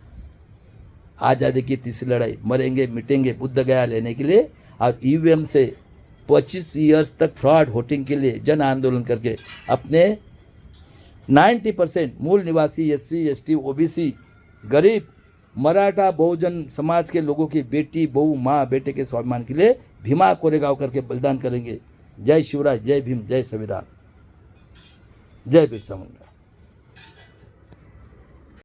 आज़ादी की तीसरी लड़ाई, मरेंगे मिटेंगे बुद्ध गया लेने के लिए, और ईवीएम से 25 ईयर्स तक फ्रॉड वोटिंग के लिए जन आंदोलन करके अपने 90% मूल निवासी SC ST OBC गरीब मराठा बहुजन समाज के लोगों की बेटी बहू माँ बेटे के स्वाभिमान के लिए भीमा कोरेगांव करके बलिदान करेंगे। जय शिवराज, जय भीम, जय संविधान, जय बिरसा मुंडा।